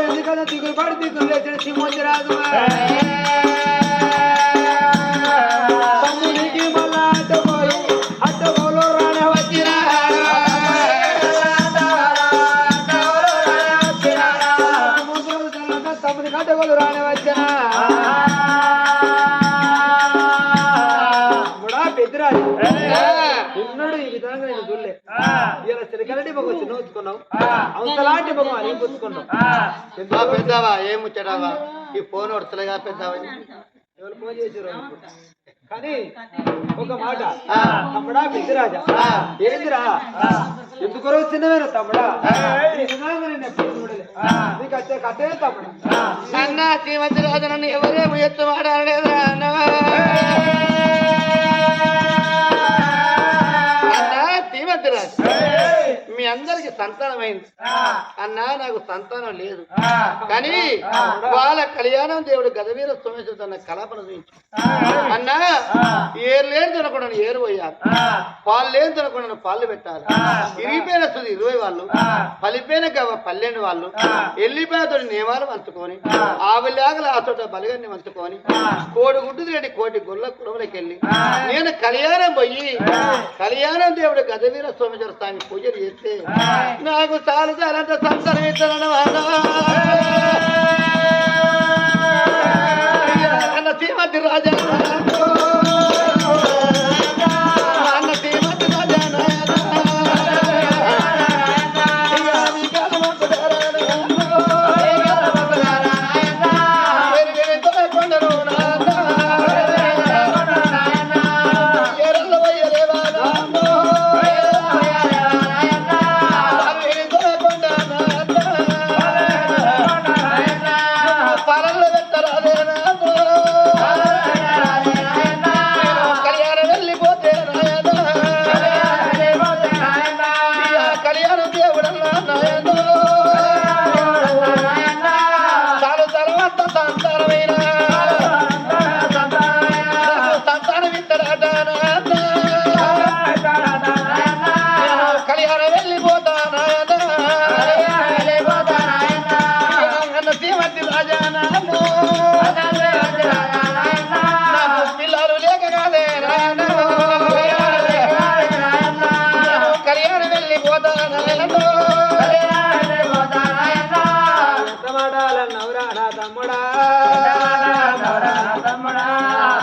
ఎందుకన్నా దిగులు పడి దిగులు లేచిన తిమోతి రాజు తమ్ముడికి మళ్ళా అడ్డపోయి అడ్డపోలో రానే వచ్చినా. తమ్ముడికి అడ్డపోలు రానే వచ్చినా. పెద్దరాజు ఉన్నాడు ఈ విధంగా నేను చూడలే. ఇలా చిలకలటి మొక్క చిన్న వచ్చుకున్నావు, అవతలాంటి మొక్క అని పుచ్చుకున్నావు. పెద్దవా ఏం ముచ్చడావా ఈ ఫోన్ వడతలేగా పెద్దవా ఎవరు ఫోన్ చేసారు కానీ ఒక మాట తమ్ముడా పెద్దరాజా ఏందిరా ఎందుకు రోజు చిన్నవేనా తమ్ముడా నేను ఎప్పుడు చూడలే నీకు వచ్చే కట్టే తమ్ముడా. అన్న శ్రీమతి రాజు నన్ను ఎవరేమో ఎత్తు మాట్లాడలేదురా అన్న. శ్రీమతి రాజు మీ మీ అందరికి సంతానమైంది అన్నా నాకు సంతానం లేదు కానీ వాళ్ళ కళ్యాణం దేవుడు గదవీర సోమేశ్వర కళాపన చూపించు అన్నా ఏరు లేని తినకుండా ఏరు పోయాలి పాలు లేని తినకుండా పాలు పెట్టాలి ఇరిగిపోయిన తుది 20 వాళ్ళు పలిపోయిన 12 వాళ్ళు ఎల్లిపోయిన తోటి నియమాలు వంచుకొని ఆవులాగల ఆ చోట బలిగన్ని వంచుకొని కోడి గుడ్డు తిరిగి కోటి గొల్ల కులములకి వెళ్ళి నేను కళ్యాణం పోయి కళ్యాణం దేవుడు గదవీర సోమేశ్వర స్వామి పూజలు చేస్తే నాకు చాలు చాలంత సంతానం ఇస్తానన్న అన్న శ్రీమతి రాజా అన్న శ్రీమతి రాజా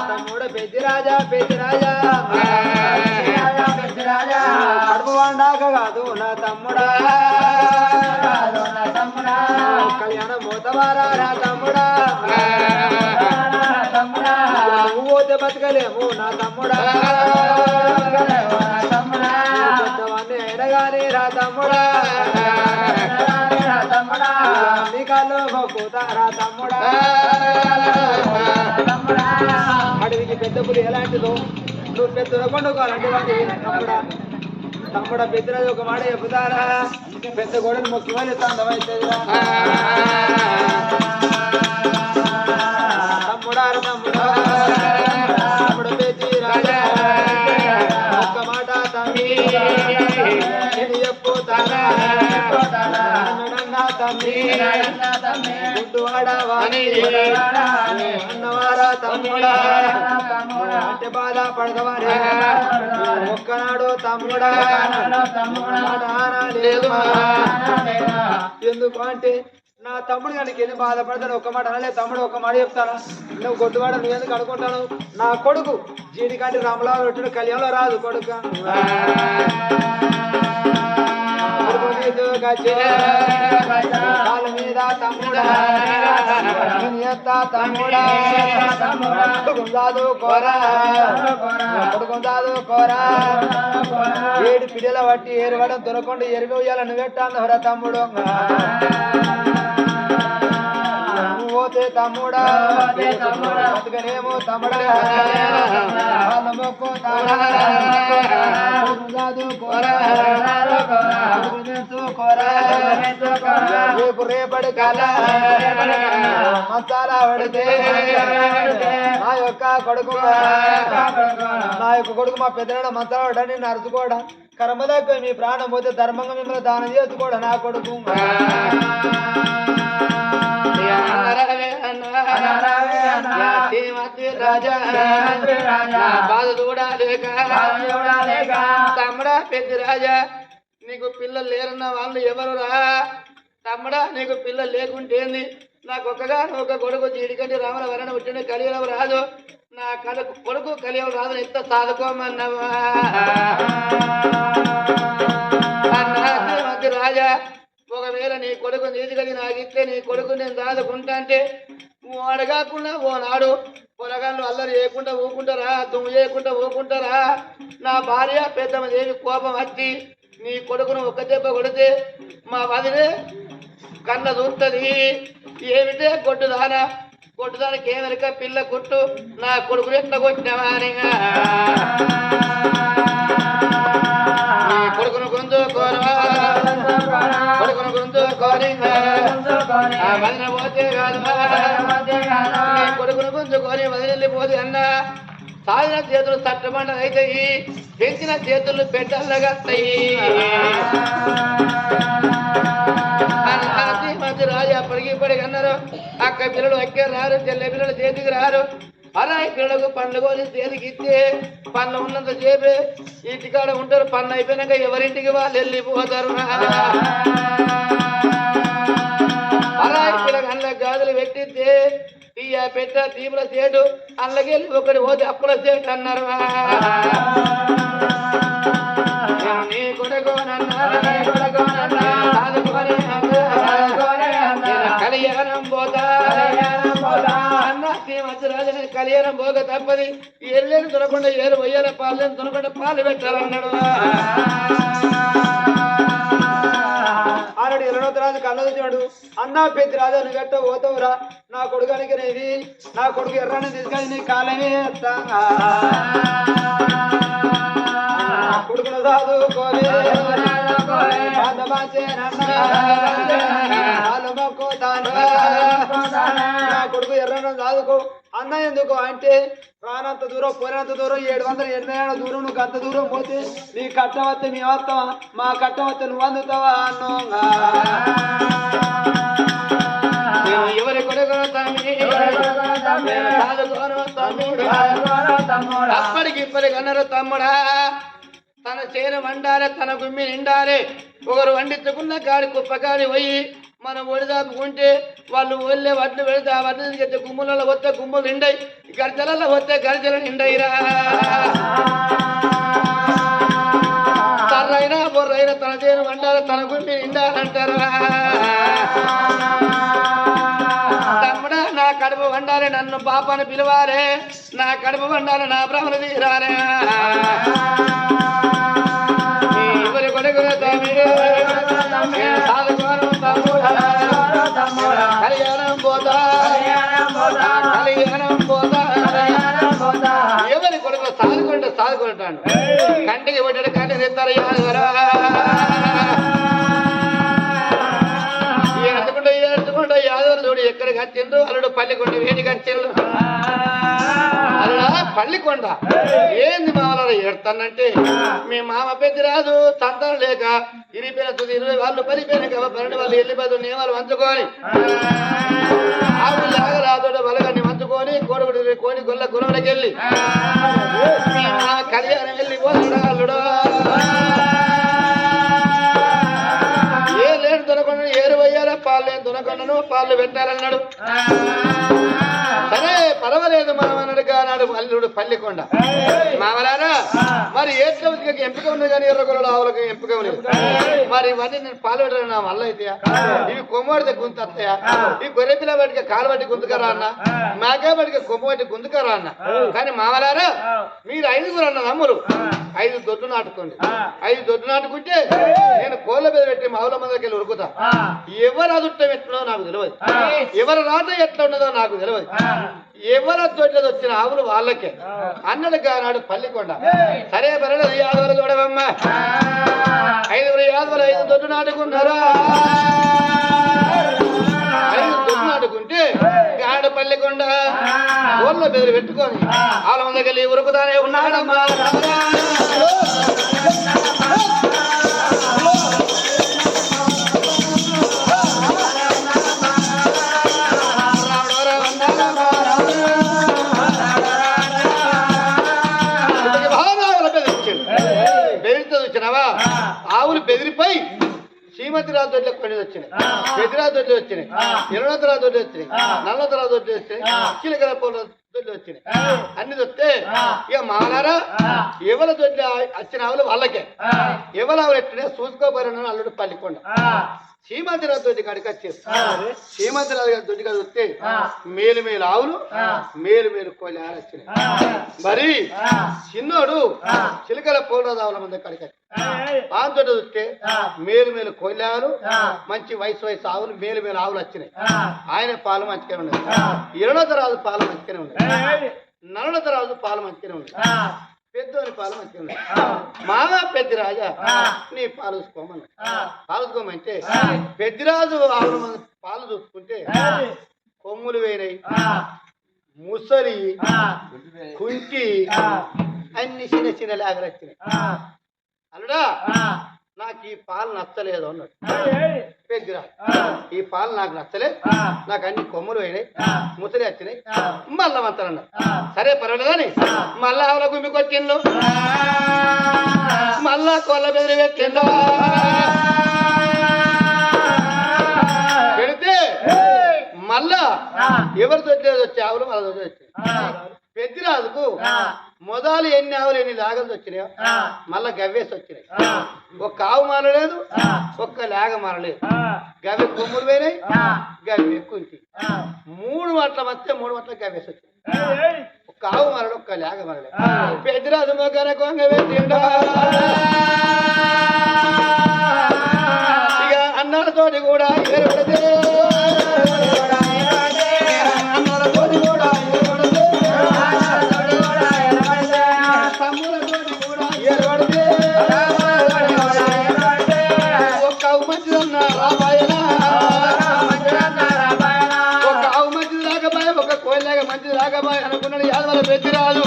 తమ్ముడు పెద్దిరాజా కడుపు వండాక కాదు నా తమ్ముడా కళ్యాణం మోతవారా నా తమ్ముడా నువ్వు పోతే బతకలేము నా తమ్ముడా పెద్దవాన్ని అయినగాని రా తమ్ముడా నీ కాళ్ళు మొక్కుతారా తమ్ముడా అడవికి పెద్ద పులి ఎలాంటిదో నువ్వు పెద్ద కొండుకోవాలంటే తమ్ముడా తమ్ముడా పెద్దరాజు ఒక మాట చెబుతారా పెద్ద గోడను మొక్కి వాళ్ళు తండమైతుందిరా తమ్ముడా తమ్ముడా తమ్ముడు పెద్ద రాజా ఒక్క మాట తమ్మి నేను చెప్పుతారా తమ్మి గుడ్డువాడవాణి అన్నవారా తమ్ముడా అంటే బాధ పడదవారే ఒక్కనాడు తమ్ముడా లేదు ఎందుకు అంటే నా తమ్ముడు కనుక ఎన్ని బాధపడతాడు ఒక్క మాట అనలే తమ్ముడు ఒక్క మాట చెప్తాను నువ్వు గొడ్డువాడ నువ్వు ఎందుకు అనుకుంటాను నా కొడుకు జీడికంటే రామలావు రొట్టెడు కళ్యాణంలో రాదు కొడుక మీద తమ్ముడా తమ్ముడా కొడుకుందాదు కోరా ఏడు పిల్లల బట్టి ఏరువడం దొరకండి ఎరువు ఇయ్యాలని పెట్టాను హర తమ్ముడు పోతే తమ్ముడా బతుకనేమో తమ్ముడా మొక్కు రేపు రేపటి కాల మసాలా పడితే నా యొక్క కొడుకు మా పెద్దనాడ మసాలా పడ్డాన్ని నడుచుకోవడం కర్మదగ్గ మీ ప్రాణం పోతే ధర్మంగా మిమ్మల్ని దానం చేసుకోవడం నా కొడుకు రాజా బాధ చూడాలేక తమ్ముడా పెద్ద రాజా నీకు పిల్లలు లేరన్న వాళ్ళు ఎవరు రా తమ్ముడా నీకు పిల్లలు లేకుంటేంది నాకు ఒక కొడుకు జీడికంటే రామల వరణ వచ్చిన కలియలు రాదు నా కొడుకు కలియలు రాదు ఎంత సాదుకోమన్నావా మధ్య రాజా ఒకవేళ నీ కొడుకు తీసుకొని నాకు ఇస్తే నీ కొడుకు నేను దాదుకుంటా అంటే అడగాకుండా ఓ నాడు పొరగాళ్ళు అల్లరి చేయకుండా ఊకుంటారా దుమ్ము చేయకుండా ఊకుంటారా నా భార్య పెద్దమ్మ దేవి కోపం వచ్చి నీ కొడుకును ఒక్క దెబ్బ కొడితే మా వదిలే కన్న చూస్తుంది ఏమిటే కొట్టుదానికి ఏమరిక పిల్ల కొట్టు నా కొడుకుని ఎట్లా కొట్టినవానిగా కొడుకును గొంతు కోరవా కొడుకును గుంజుకొని వదిన పోతే కాదు కొడుకును గుంజుకొని వదిలిపోతే అన్న సాగిన చేతులు చట్టబండ అవుతాయి పెంచిన చేతులు పెట్టల్లగస్తాయి మంచి రాజు అప్పటికి ఇప్పటికి అన్నారు అక్క పిల్లలు అక్కే రారు చెల్లె పిల్లలు చేతికి రారు అరాయి పిల్లలకు పండ్లు కొని చేతికి ఇస్తే పన్ను ఉన్నంత సేపే ఇంటికాడ ఉంటారు పన్ను అయిపోయినాక ఎవరింటికి వాళ్ళు వెళ్ళిపోతారు అరాయి పిల్లకి అల్ల గాజులు పెట్టిస్తే తీయ పెట్ట తీపుల సేటు అల్లకెళ్ళి ఒకటి పోతే అప్పుల సేటు అన్నారు నీ కొడుకోనన్నా కళ్యాణం పోతా అన్న శ్రీమతిరాజుని కళ్యాణం పోక తప్పది ఎల్లేని దొరకకుండా ఏరు పోయాల పాలను దొరకకుండా పాలు పెట్టాలన్నాడు ఆనాడు ఎల్లనోతరాజు కళ్ళ చూసాడు అన్నా పెద్ద రాజా నువ్వు గట్ట పోతావురా నా కొడుకానికి నేది నా కొడుకు ఎర్రని తీసుకొని నీ కాలమే కొడుకును చదువుకోలే నా కొడుకు ఎర్రని చదువుకో అన్న ఎందుకు అంటే రానంత దూరం పోయినంత దూరం 780 దూరం నువ్వు అంత దూరం పోతే నీ కట్టం వస్తే మేము వస్తావా మా కట్టం వస్తే నువ్వు అందుతావా అన్నో ఎవరి కొడుకు అప్పటికి ఇప్పటికి అన్నారు తమ్ముడా తన చేను వండాలి తన గుమ్మి నిండాలి ఒకరు వండించుకున్న కాడి కుప్పకాడి పోయి మనం ఒడిదాపుకుంటే వాళ్ళు ఒళ్ళే వడ్లు పెడితే ఆ వడ్లు తీసుకెళ్తే గుమ్ములలో వస్తే గుమ్ములు నిండాయి గర్జలలో వస్తే గర్జలు నిండయిరా తర్రైనా బొర్రైనా తన చేను వండాలి తన గుమ్మి నిండాలంటారు తమ్ముడా నా కడుపు వండాలి నన్ను పాపని పిలవారే నా కడుపు వండాలి నా బ్రహ్మను తీరారే ఎవరి కొడుకు కళ్యాణం పోతా కళ్యాణం పోతా ఎవరి కొడుకు సాదుకుంటాడు కంటికి పడ్డాడు కంటికి తెస్తారు ఏడుచుకుంటూ యాదవరు చూడు ఎక్కడికి వచ్చిండ్రు అల్లుడు పల్లికొండ వేడికి వచ్చిండ్రు అల్లా పల్లికొండ ఏంది మామూలు ఏడుతానంటే మీ మామ పెద్ద రాదు సంతానం లేక ఇరిపోయిన తుది 20 వాళ్ళు పరిపోయిన కాబట్టి వాళ్ళు వెళ్ళిపోతు నియమాలు వంచుకొని ఆవులు లాగా రాదు వలగాన్ని వంచుకొని కోడి గొల్ల గురవలకి వెళ్ళి మీ మామ కళ్యాణం వెళ్ళిపోతాడు అల్లుడు ఏ లేడు దొరకొండ ఏరు పోయారా పాలు లేని దొరకొండను పాలు పెట్టారన్నాడు సరే పర్వాలేదు మనం అన్నాడు కానాడు అల్లుడు పల్లికొండ మామలారా మరి ఏ కవికి ఎంపిక ఉంది కానీ ఎర్రగొల్ల ఆవులకు ఎంపిక లేదు మరి ఇవన్నీ నేను పాలు పెట్టాను నా వల్ల అయితేయా ఇవి కొమ్మడితే గుంత వస్తాయా ఈ గొర్రె పిల్ల బట్టికి కాలు బట్టి గుంతుకరా అన్న మాకే బట్టికి కొమ్మ బట్టి గుంతుకరా అన్న కానీ మామలారా మీరు 5గురు అన్న తమ్ములు 5 దొడ్డు నాటుకోండి 5 దొడ్డు నాటుకుంటే నేను కోళ్ళ మీద పెట్టి మావుల మందకి వెళ్ళి ఉరుకుతా ఎవరు అదుట్టం ఎట్లనో నాకు తెలియదు ఎవరు రాత ఎట్లా ఉన్నదో నాకు తెలియదు ఎవరు దొడ్లది వచ్చిన ఆవులు వాళ్ళకే అన్నడు కానాడు పల్లికొండ సరే పర్వాలేదు యాదవరు చూడవమ్మా 5 యాదవరు 5 దొడ్డు నాటుకున్నారా 5 దొడ్డు నాటుకుంటే గాడు పల్లికొండ ఊళ్ళో బెదిరి పెట్టుకొని ఆవుల మందకి వెళ్ళి ఉరుకుతానే ఉన్నాడమ్మా ఆవులు బెదిరిపోయి శ్రీమతిరాజు దొడ్లకు కొన్ని వచ్చినాయి పెద్దరాజు దొడ్లు వచ్చినాయి 20 దొడ్లు వచ్చినాయి 40 దొడ్లు వచ్చినాయి చిలకల పూల దొడ్లు వచ్చినాయి అన్ని వస్తే ఇక మానారా ఎవల దొడ్లు వచ్చిన ఆవులు వాళ్ళకే ఎవల ఆవులు ఎట్టినా చూసుకోబోరని అల్లుడు పల్లికొండ శ్రీమంతిరాజు దొడ్డి కాడికి వచ్చేది శ్రీమంతిరాజు గారి దొడ్డి కాడికి వస్తే మేలు ఆవులు మేలు కోళ్ళు వచ్చినాయి మరి చిన్నోడు చిలకల పూలరాజు ఆవుల మంది కాడికి పాంతోట చూస్తే మేలు కోళ్ళాలు మంచి వయసు ఆవులు మేలు ఆవులు వచ్చినాయి ఆయన పాలు మంచిగానే ఉన్నాయి 20వ రాజు పాలు మంచిగానే ఉన్నాయి 40వ రాజు పాలు మంచిగానే ఉన్నాయి పెద్దోని పాలు మంచిగా ఉన్నాయి. మామ పెద్దిరాజా నీ పాలు చూసుకోమను. పాలు చూసుకోమంటే పెద్దిరాజు పాలు చూసుకుంటే కొమ్ములు వేయినాయి, ముసలి కుంటి అన్ని చిన్న చిన్న లాగలు వచ్చినాయి. అల్లుడా నాకు ఈ పాలు నచ్చలేదు అన్నాడు పెద్దిరాజు. ఈ పాలు నాకు నచ్చలేదు, నాకు అన్ని కొమ్ములు పోయినాయి, ముసలి వచ్చినాయి, మళ్ళా మంతనన్నాడు. సరే పర్వాలేదని మళ్ళా ఆవుల గుమ్మి కొట్టిండు, మళ్ళా కొల్ల బెదిరి పెట్టిండు. పెడితే మళ్ళా ఎవరి దొడ్డేది వచ్చి ఆవులు మళ్ళీ దొడ్డేది వచ్చాయి. పెద్దిరాజుకు మొదలు ఎన్ని ఆవులు ఎన్ని లాగలు వచ్చినాయో మళ్ళా గవ్వేసి వచ్చినాయి. ఒక్క ఆవు మారలేదు, ఒక్క లాగ మారలేదు. గవ్వె కొమ్ములు పోయినాయి, గవ్వె కుంటి. 3 మట్ల వస్తే 3 మట్ల గవ్వేసి వచ్చినాయి. ఒక్క ఆవు మారడు, ఒక్క లాగ మారలేదు. పెద్దిరాజు మొగ్గన కొంగ పెట్టిండు. ఇక అన్నాలతోటి కూడా ఏర్పడితే మంచిది రాకబాయ్ అనుకున్నాడు యాదవల పెద్దిరాజు.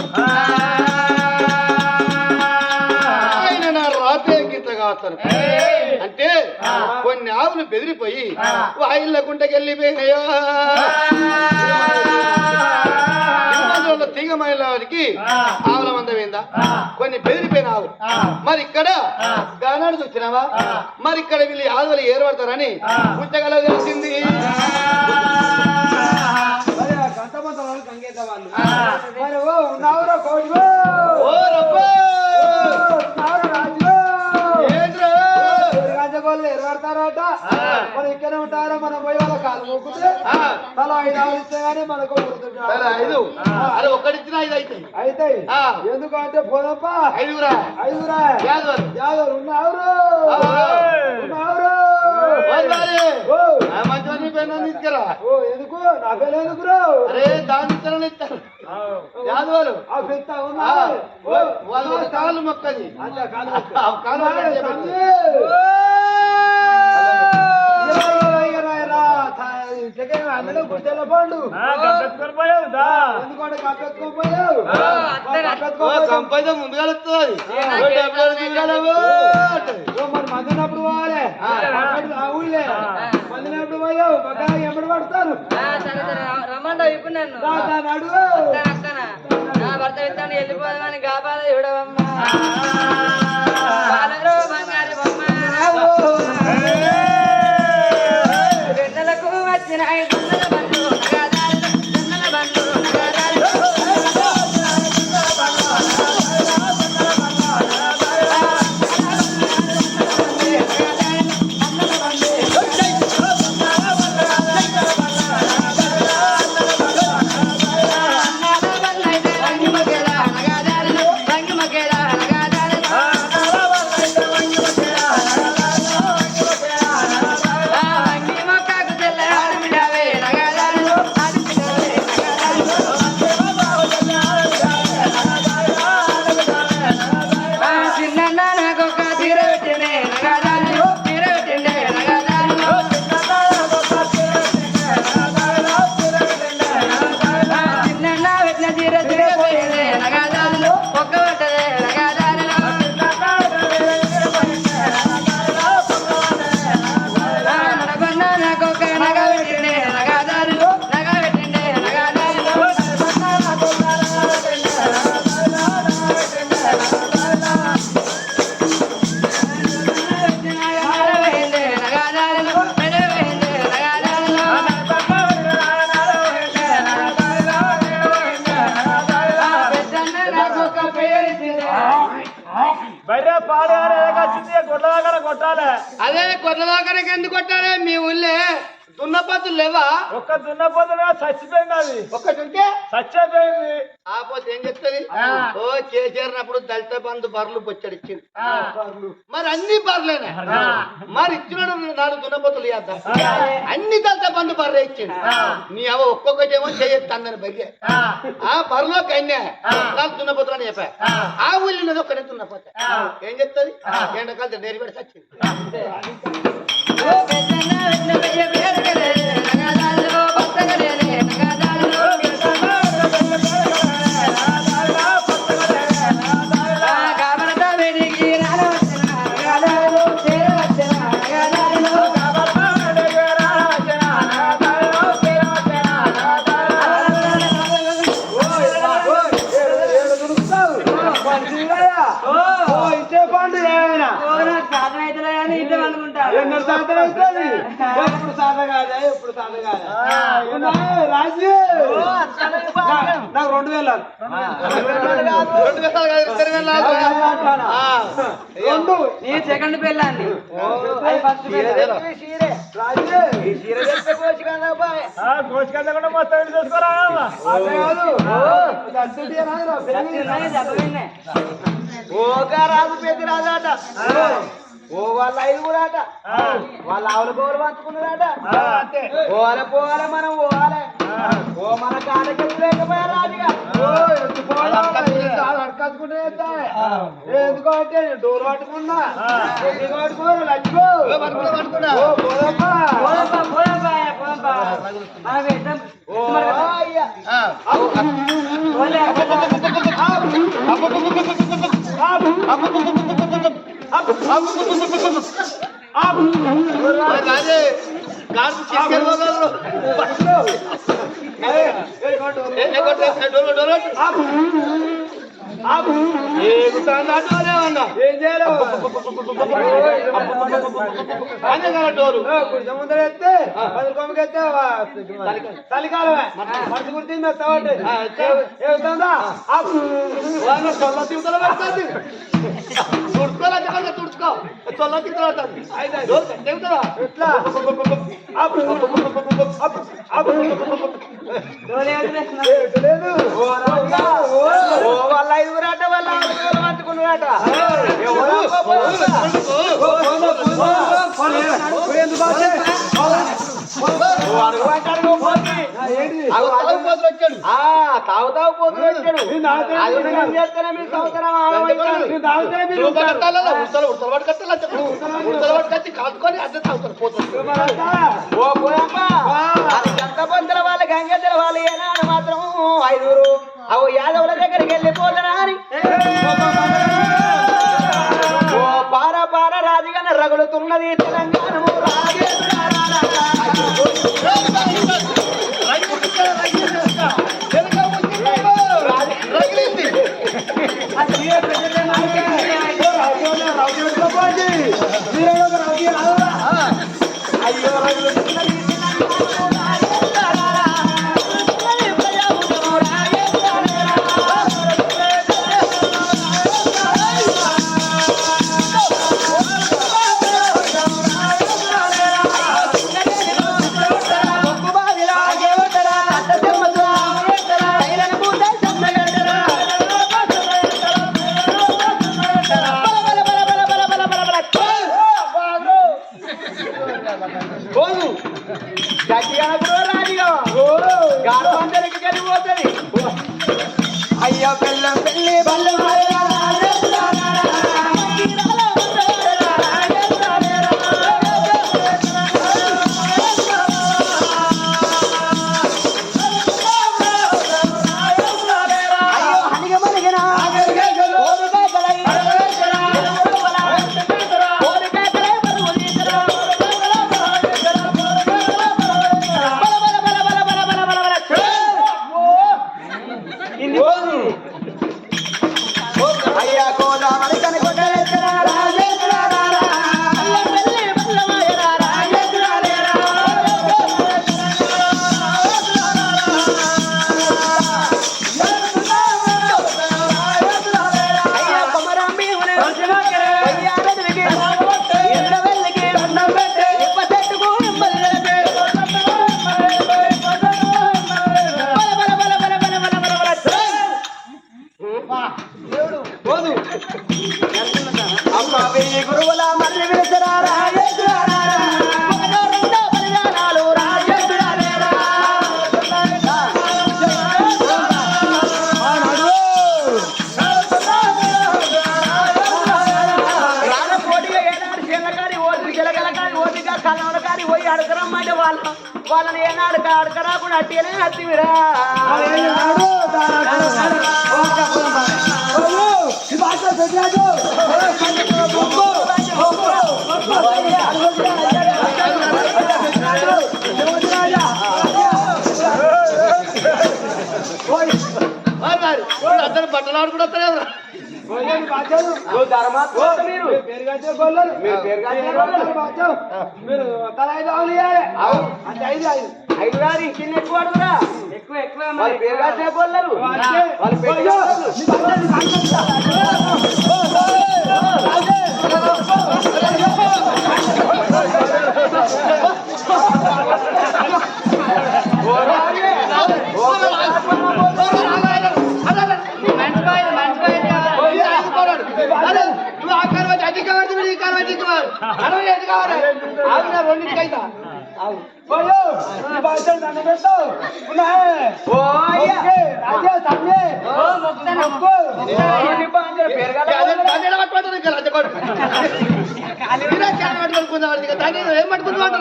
ఆయన నా రాతే గింత కాస్తాను అంటే కొన్ని ఆవులు బెదిరిపోయి వాయిళ్ళ గుంటకెళ్ళిపోయినాయో. తీగమైలకి ఆవుల మంద పోయిందా, కొన్ని బెదిరిపోయిన ఆవులు. మరి ఇక్కడ గానాడు చూసినావా, మరి ఇక్కడ వీళ్ళు ఆవులు ఏర్పడతారని పుట్టగల తెలిసింది. ఎరవడతారట మనం ఇక్కడే ఉంటారో మనం పోయి వాళ్ళ కాలు మొక్కుతే తలా 5 ఆవులు ఇస్తే గానీ మనకు ఒకటిచ్చిన 5 అవుతాయి. ఎందుకంటే పోదప్ప 5 యాదవులు ఉన్నావురు మంచి తీసుకురా. ఎందుకు నా పేరు ఎందుకు అరే దాని ఇస్తారు యాదవులు వాళ్ళు కాళ్ళు మొక్కది పండు ఎందుకంటే కప్పెత్తుకోపోయావు సంపద ముందుగా మరి మందినప్పుడు పోవాలి ఊళ్ళే మందినప్పుడు పోయావు పక్కన ఎప్పుడు పడతారు రమ్మంటావు ఇప్పుడు నన్ను అడుగు నా భర్త వెళ్తాను వెళ్ళిపోదామని కాపాల ఇవ్వడమ్మా బంగారు బొమ్మ వెన్నెలకు వచ్చిన అదే కొట్టదాకానికి ఎందుకు కొట్టారే మీ ఊళ్ళే దున్నపత్తు లేవా ఒక్క దున్నపోతున్నా చచ్చిపోయింది అది ఒక్కటి ఉంటే చచ్చిపోయింది ఆపోతే ఏం చెప్తుంది ఓ చేసేరినప్పుడు దళిత బంధు బర్రెలు బొచ్చడి ఇచ్చింది మరి అన్ని బర్రెలేనా మరి ఇచ్చినాడు 4 దున్నపోతులు చేద్దాం అన్ని దళిత బంధు బర్రె ఇచ్చింది నీ అవ ఒక్కొక్కటేమో చేయొద్దని బరిగే ఆ బర్రెలో కన్యా 4 దున్నపోతులు అని చెప్పా ఆ ఊళ్ళినది ఒక్కడే దున్నపోతే ఏం చెప్తుంది ఎండకాలతో నేరి పెట్టి చచ్చింది ఎప్పుడు సాధ కాదా ఎప్పుడు సాధ కాదా రాజు నాకు 2000 నీ సెకండ్ పెళ్ళాన్ని కోసుకెళ్ళకుండా మొత్తం చూసుకోరా రాజు పెద్ద రాజాట ఓ వాళ్ళ 5 కూడా అట వాళ్ళ ఆవుల గోలు పంచుకున్నారట పోవాలి పోవాలి మనం పోవాలి ఓ మన కాళ్ళకి లేకపోయా రాజుగా అడకచ్చుకుంటే ఎందుకో అంటే డోర్ పట్టుకున్నా పట్టుకోరు లచ్చుకో రాజే కాదు ఏం చేయాలి డోరు ముందర ఎత్తే 10 కొమ్మకి ఎత్తే చలికాలమే మనసు గురించి ఏమవుతుందా చల్ల తీవుతల పెడుతుంది తుడుచుకోవాలి తుడుచుకో చల్ల తీవుతుందా ఎట్లా లేదు వాళ్ళ 5 కూడా అట వాళ్ళ ఆవుల గోలు పంచుకున్నారట తాగుతావు పోతులు వచ్చాడు చేస్తేనే మీరు సంవత్సరం ఓ పోయమ్మ అది గంట పంతుల వాళ్ళ గంగెద్దల వాళ్ళు ఏనాడు మాత్రం 5 అవు యాదవుల దగ్గరికి వెళ్ళిపోతారా అని ఓ పార పార రాజుగానే రగులుతున్నది తెలంగాణ అయ్యో రగులుతున్నది వాళ్ళని ఏనాడు కాడకరాకుండా అట్టేనే అత్తివిరా అందరు బట్టలు ఆడుకుంటారు మీరు తల 5 ఇవ్వాలి అంటే 5 ఐదు గారు ఇంకిన్ని ఎక్కువ అడుగురా ఎక్కువ ఎక్కువ వాళ్ళ పేరు కాసే బోళ్ళరు వాళ్ళ పేరు ఏం పట్టుకుంటున్నారు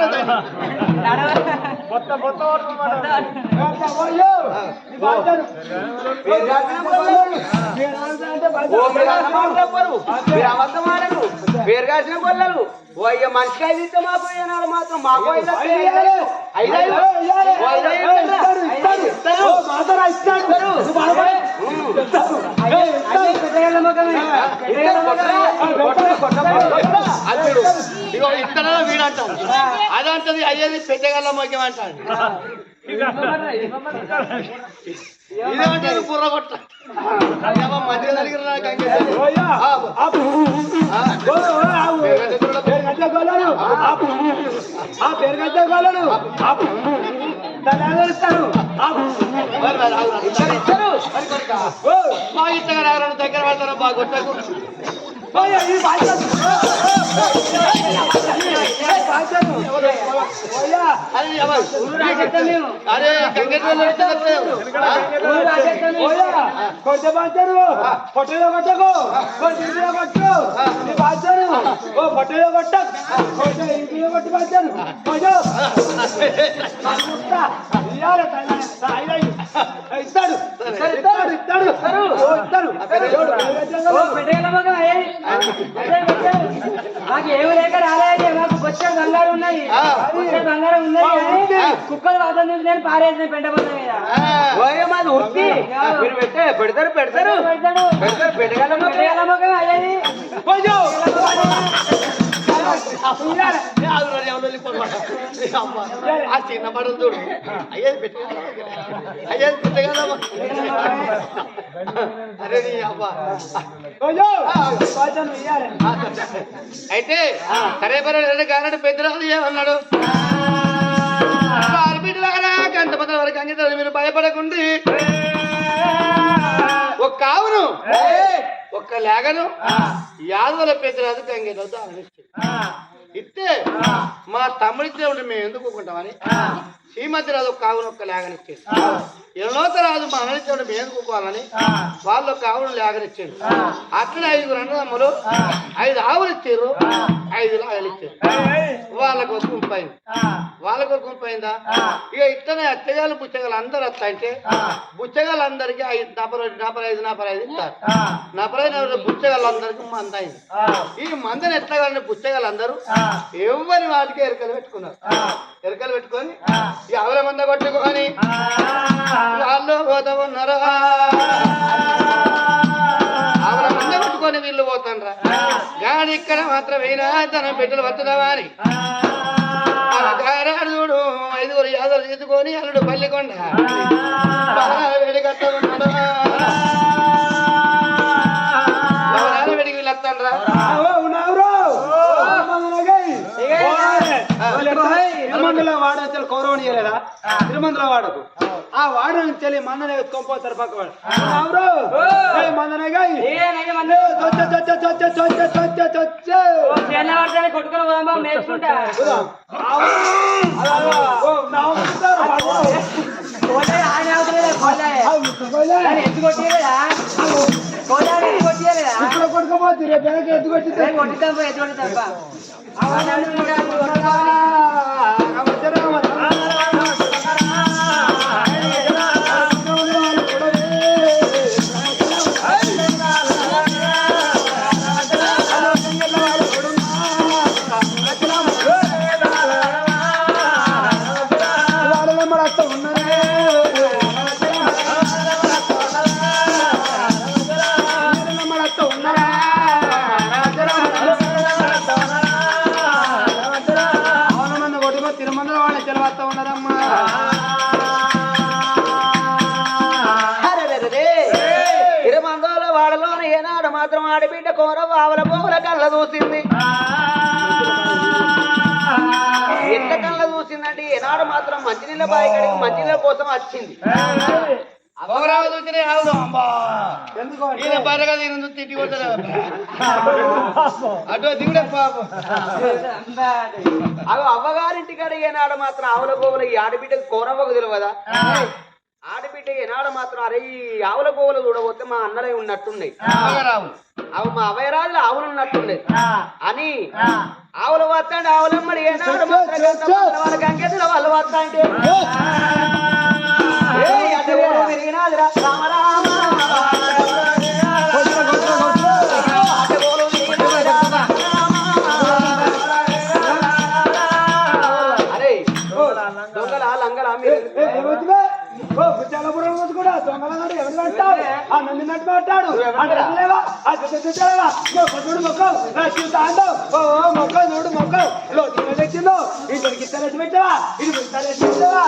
పేరు కాసిన బోళ్ళరు ఓ అయ్య మనిషికి 5 ఇస్తే మాకు ఏనాడు మాత్రం మాకు 5 ఇతర వీడంటాడు అదంటది అయ్యేది పెట్టగల మొగ్గం అంటాడు ఇదేమంటారు బుర్ర కొట్ట మధ్య మా ఇష్టగా ఎవరైనా దగ్గర పడతారో బాగా కొట్టకు అరే కొట్టే బాచారు పొట్టలో కొట్టకు కొట్టిలో కొట్టు బాచారు ఓ పొట్టలో కొట్ట ఇంటిలో కొట్టి బాచారు ఇస్తాడు ఇస్తాడు ఇస్తాడు ఇస్తాడు మాకు ఏమి లేక రాలేదు మాకు వచ్చే బంగారు ఉన్నాయి వచ్చే బంగారం ఉన్నాయి కుక్కలు వాతం నేను పారేసిన పెంటబోత మీద మాది ఉర్తి మీరు పెడతారు పెడతారు పెడతారు పెట్టగల మొగం అయ్యేది ఆ చిన్న పడలు చూడు అయ్యేది పెట్ట అయ్యేది పెట్టగలమా అరే నీ అబ్బా అయితే సరే పర్వాలేదు గారడు పెద్దరాలు ఏమన్నాడు ఎంతమంది వరకు అంగీతారు మీరు భయపడకుండి ఒక్క ఆవును ఒక్క లేగను యాదవుల పెద్దరాజు గంగేరాజు ఇస్తే మా తమ్ముడిచ్చే ఉంటే మేము ఎందుకు ఊకుంటామని శ్రీమతి రాజు ఒక ఆవును ఒక్క లేగనిచ్చేది ఎన్నోత రాజు మా అన్నడిచ్చే ఉంటే మేము ఎందుకు ఊకోవాలని వాళ్ళు ఒక ఆవును లేగనిచ్చాడు అట్లనే 5 అన్నదమ్ములు 5 ఆవులు ఇచ్చారు 5 లాగలు ఇచ్చారు వాళ్ళకు ఒక గుంపైంది వాళ్ళకు ఒక గుంపైందా ఇక ఇట్లనే అచ్చగాలు బుచ్చగాలు అందరూ వస్తాయంటే బుచ్చగాళ్ళందరికీ 5 నపరైదు ఇస్తారు 45 బుచ్చగాళ్ళందరికీ మంద అయింది ఈ మందని ఎట్లాగానే బుచ్చగాళ్ళందరూ ఎవరి వాటికి ఎరకలు పెట్టుకున్నారు ఎరకలు పెట్టుకొని ఈ ఆవుల మంద కొట్టుకొని వాళ్ళు పోతా ఉన్నారా ఆవుల మంద కొట్టుకొని వీళ్ళు పోతాండ్రా కానీ ఇక్కడ మాత్రం అయినా తన బిడ్డలు వస్తుందావా అని చూడు 5 యాదలు తీసుకొని అల్లుడు పల్లికొండ వేడిగట్ట ఉన్నాడు వేడికి వీళ్ళు వస్తాండ్రా తిరుమందుల వాడ కౌరవని చేయలేదా తిరుమందుల వాడకు ఆ వాడ నుంచి మన్ననే ఎత్తుకోపోతారు పక్క వాడు కొట్టుకుని నేర్చుకుంటా కొట్టుకోపోతుంది రేపు ఎత్తుకొచ్చి ఎత్తుకొట్టి మాత్రం ఆడబిడ్డ కోరవ ఆవల పోవల కళ్ళ చూసింది. ఎంత కళ్ళ చూసిందంటే ఏనాడు మాత్రం మంచినీళ్ళ బాయి కడిగి మంచినీళ్ళ కోసం వచ్చింది. అవి అవ్వగారింటి కడిగేనాడు మాత్రం ఆవుల గోవుల ఈ ఆడబిడ్డకు కోరవ్వకు తెలియదా? ఆడబిడ్డ ఏనాడు మాత్రం అరే ఈ ఆవుల గోవులు చూడబోతే మా అన్నలే ఉన్నట్టున్నాయి, అవి మా అవయరాజులు ఆవులు ఉన్నట్టున్నాయి అని ఆవులు వస్తాండి. ఆవులమ్మడి ఏనాడు మాత్రం వాళ్ళకి అంకెతుల వాళ్ళు వస్తా అంటే తిరిగినాదిరా రామరామ అరే దొంగల లంగల మీరు కూడా దొంగలన్నాడు ఎవరు అంటావు ఆ నన్ను నట్టు మాట్లాడు అంటలేవా మొక్కవు మొక్కవు చూడు మొక్కవు లోటు తెచ్చిందో ఇంటికి ఇస్తారేసి పెట్టావా ఇది ఇస్తారేసి పెట్టావా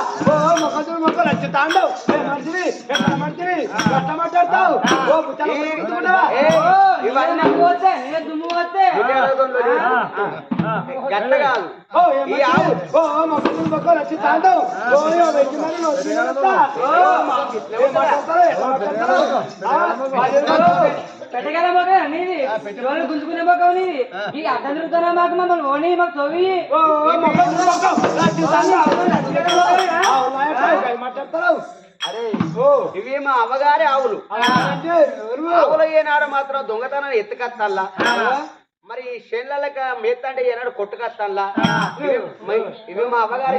మొక్క చూడు మొక్క లచ్చి తాండవు మనిషివి ఎక్కడ మనిషివి కష్ట మాట్లాడతావు దుమ్ము వస్తే గట్ల కాదు మొక్క చూడు మొక్క లచ్చి తాండవు వెయ్యి పెట్టగల మొక్క నీది గుంజుకునే మొక్క నీది ఈ అడ్డం తిరుగుతున్నా మాకు మమ్మల్ని ఓని మాకు తోవి మాట్లాడతావు. అరే ఇవి మా అవ్వగారి ఆవులు. ఆవులు ఏనాడు మాత్రం దొంగతనం ఎత్తుకత్తల్లా మరి షేన్లక మేతంటే ఏనాడు కొట్టుకత్తల్లా ఇవి మా అవ్వగారి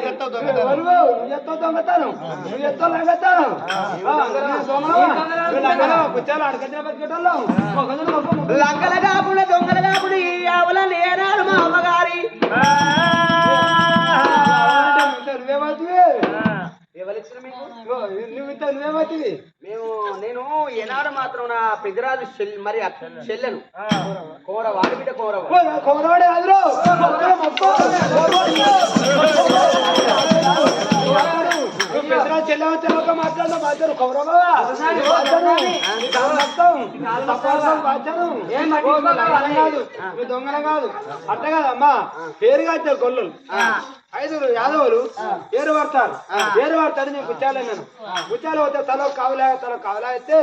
లంగల కాకుండా దొంగలు కాకుండా ఈ ఆవులను ఏనాడు మా అవ్వగారి నేను ఏనాడు మాత్రం నా పెద్దరాజు మరి చెల్లెను కోర వాడిబిడ్డ కోరవాడే చెల్లెక్క మాట్లాడిన బాధ్యను కౌరవా దొంగల కాదు అట్ట కాదమ్మా పేరుగా వచ్చారు గొల్లలు 5 యాదవులు ఏరు పడతారు నేను గుచ్చాలన్నాను గుచ్చాలు పోతే తల కావలా అయితే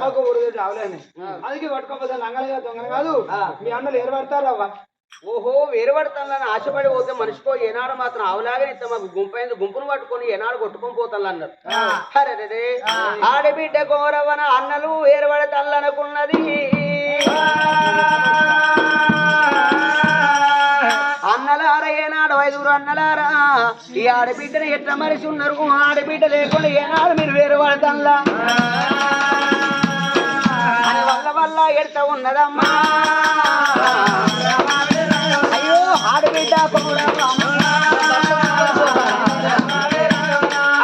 మాకు ఊరు ఆవులేని అందుకే పట్టుకోపోతే లంగలు దొంగలు కాదు మీ అన్నలు ఏరు పడతారు అవ్వ. ఓహో వేరు పడతానని ఆశపడి పోతే మనిషికో ఏనాడు మాత్రం ఆవులాగా ఇస్తే మాకు గుంపైంది గుంపును పట్టుకొని ఏనాడు కొట్టుకొని పోతాను అన్నారు. అరే ఆడబిడ్డ కోరవన అన్నలు వేరు పడతాననుకున్నది అన్నలారా ఏనాడు 5 అన్నలారా ఈ ఆడబిడ్డని ఎట్లా మనిషి ఉన్నారు ఆడబిడ్డ లేకుండా ఏనాడు మీరు వేరు పడతాన్లా అని వల్ల ఎడతా ఉన్నదమ్మా. అయ్యో ఆడబిడ్డ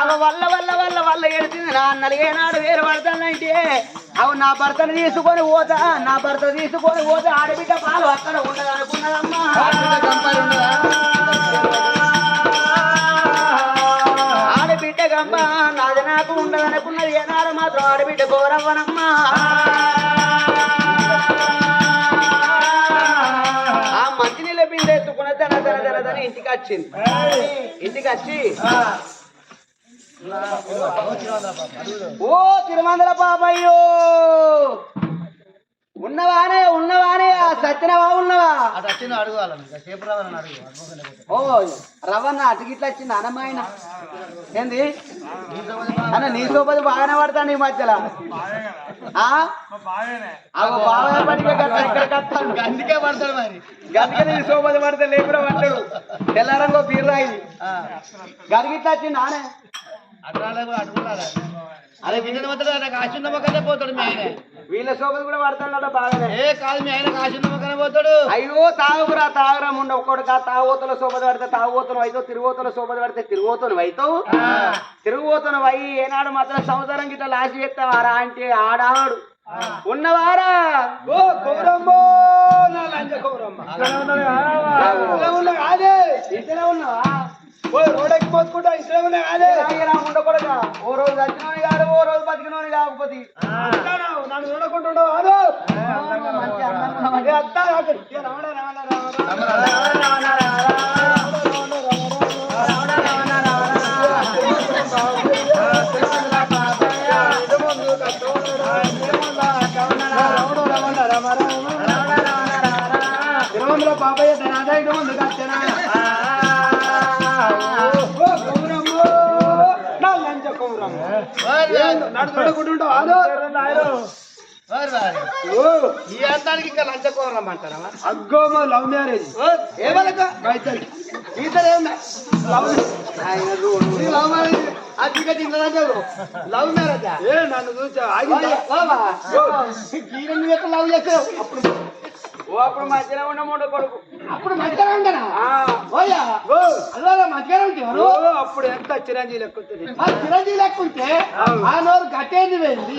అవి వల్ల ఎడిచింది నా అన్నలు ఏనాడు వేరు పడతానంటే అవి నా భర్తను తీసుకొని పోతా ఆడబిడ్డ పాలు అక్కడ ఉండదు అనుకున్నదమ్మా. ఆడబిడ్డ గంప నాది నాకు ఉండదు అనుకున్నది ఏనాడు మాత్రం ఆడబిడ్డ గౌరవనమ్మా. ఆ మంచినీళ్ళ బిందె ఎత్తుకున్న తన ఇంటికి వచ్చి ఓ తిరుమందల పాపయ్యో ఉన్నవానే ఆ సత్యనవా ఉన్నవా ఓ రవన్న అటుగిట్లా వచ్చింది అన్నమాయన ఏంది అన్న నీ సోపది బాగానే పడతాను ఈ మధ్యలో బాగా పడితే అందుకే పడతాడు మరి గదికే నీ సోపది పడితే లేకుండా పడ్డాడు తెల్లారంగో పీర్రాయి గదిగిట్లా వచ్చింది నానే అదే విన్న నాకు ఆశున్న మొక్కనే పోతాడు మీ ఆయన వీళ్ళ సోపది కూడా పడతాడు బాగానే కాదు మీ ఆయన ఆశున్న మొక్కనే పోతాడు. అయ్యో తాగురా ముండ ఒక్కడుగా తాగుతల సోపది పడితే తాగుతను అవుతావు తిరుగుతల సోపది పడితే తిరుగుతను అవుతావు తిరుగుతను అయ్యి ఏనాడు మాత్రం సంవత్సరం గిట్లా లాసి చెప్తావారా అంటే ఆడాడు ఉన్నవారా ఇంట్లో ఉన్నావా రోడ్డెక్కి పోతుకుంటా ఇంట్లో ఉన్నా కాదే ఉండకూడదా ఓ రోజు వచ్చిన కాదు ఓ రోజు బతికినోని కాకపోతే నన్ను చూడకుంటుండవు అదో మంచి అందంగా ఉన్నది. అత్తా రమణ తిరుమల బాబయ్య ధనాదా ఇటు ముందు కచ్చనా లంచ కౌరమ్మ నన్ను చూడకుంటుండవు అదో ఈ అంతానికి ఇంకా లంచకోరం రమ్మంటారా అగ్గో మా లవ్ మ్యారేజ్ ఏమలక బయటది ఈతలేందా లవ్ లవ్ మ్యారేజ్ అది లవ్ మ్యారేజ్ ఏ నన్ను చూసా ఆగిందా లవ్ చేస్తావు అప్పుడు ఓ అప్పుడు మధ్యలో ఉండముండ కొడుకు అప్పుడు మంచిగా ఉండనా ఓయా అలా మంచిగా ఉంటారు అప్పుడు ఎంత చిరంజీవి లెక్కుంటుంది ఆ చిరంజీవి లెక్కుంటే ఆ నోరు గట్టేంది వేయింది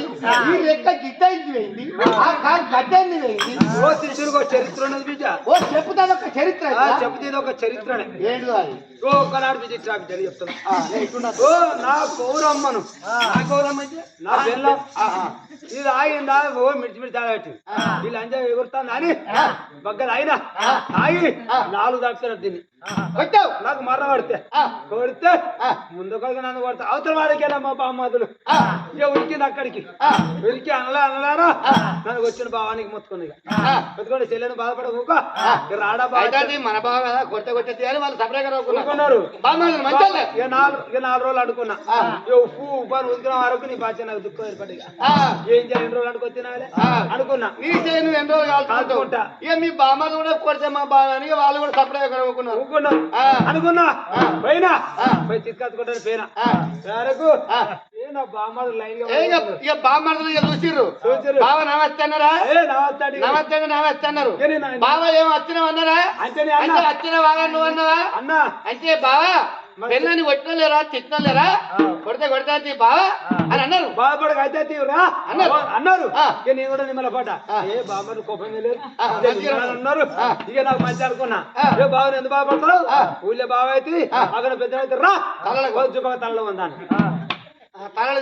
ఈ లెక్క గిట్టేంది వేయింది ఆ కాలు గట్టేంది వేయింది ఓ శిష్యుడికి ఒక చరిత్ర ఉన్నది బిడ్డ ఓ చెప్పుతాది ఒక చరిత్ర చెప్తే ఇది ఒక చరిత్రనే ఏంటి అది ఓ ఒకనాడు బిజీ ట్రాఫిక్ జరిగి చెప్తాను ఓ నా కౌరమ్మను నా కౌరమ్మ అంటే నా బెల్లం ఇది ఆగిందా ఓ మిడిచి తాగట్టి వీళ్ళు అంజా ఎగురుతాను అని బగ్గలు అయినా ఆగి 4 దాపిన దీన్ని కొట్టావు నాకు మర్ర పడితే కొడితే ముందు కొడుకు నన్ను కొడతా అవతల వాడికేనా మా బామ్మదులు ఇక ఉరికింది అక్కడికి ఉరికి అనలారా నన్ను వచ్చిన భావానికి మొత్తుకుని మొత్తుకొని చెల్లెని బాధపడ ఊక రాడా బాగా మన బావ కదా కొట్టే అని వాళ్ళు సపరేట్గా ఊరుకున్నారు మంచి ఇక 4 రోజులు అడుకున్నా ఉప్పు ఉప్పు ఉదికిన వరకు నీ బాధ్యత నాకు దుఃఖం ఏర్పడి ఏం చేయాలి 2 రోజులు అనుకొని తినాలి అనుకున్నా నీ చేయను ఎన్ని రోజులు కాల్చుకుంటా ఇక మీ బామ్మ కూడా కొడితే మా బావ అని వాళ్ళు కూడా సపరేట్గా ఊరుకున్నారు అనుకున్నా పోయినా పోయి చిత్కచ్చుకుంటాను పోయినా వరకు నా బామ్మడు లైన్ ఇక బామ్మలు చూసిర్రు బావ నమస్తే అన్నారా నమస్తే అన్నారు బావ ఏమో వచ్చినావన్నారా అంటే వచ్చిన బాగా నువ్వు అన్నావా అన్నా అంటే బావా పెళ్ళని కొట్టినలేరా తిట్టినలేరా కొడితే బావా అని అన్నారు బాధపడక అయితే తీవ్రా అన్నారు ఇక నేను కూడా నిమ్మల పాట ఏ బామ్మలు కోపం లేదు అన్నారు ఇక నాకు మంచి అనుకున్నా ఏ బాబు ఎందుకు బాధపడతావు ఊళ్ళో బావ అయితే అక్కడ పెద్ద అయితే రా చూపక తలలో ఉందాను తలలో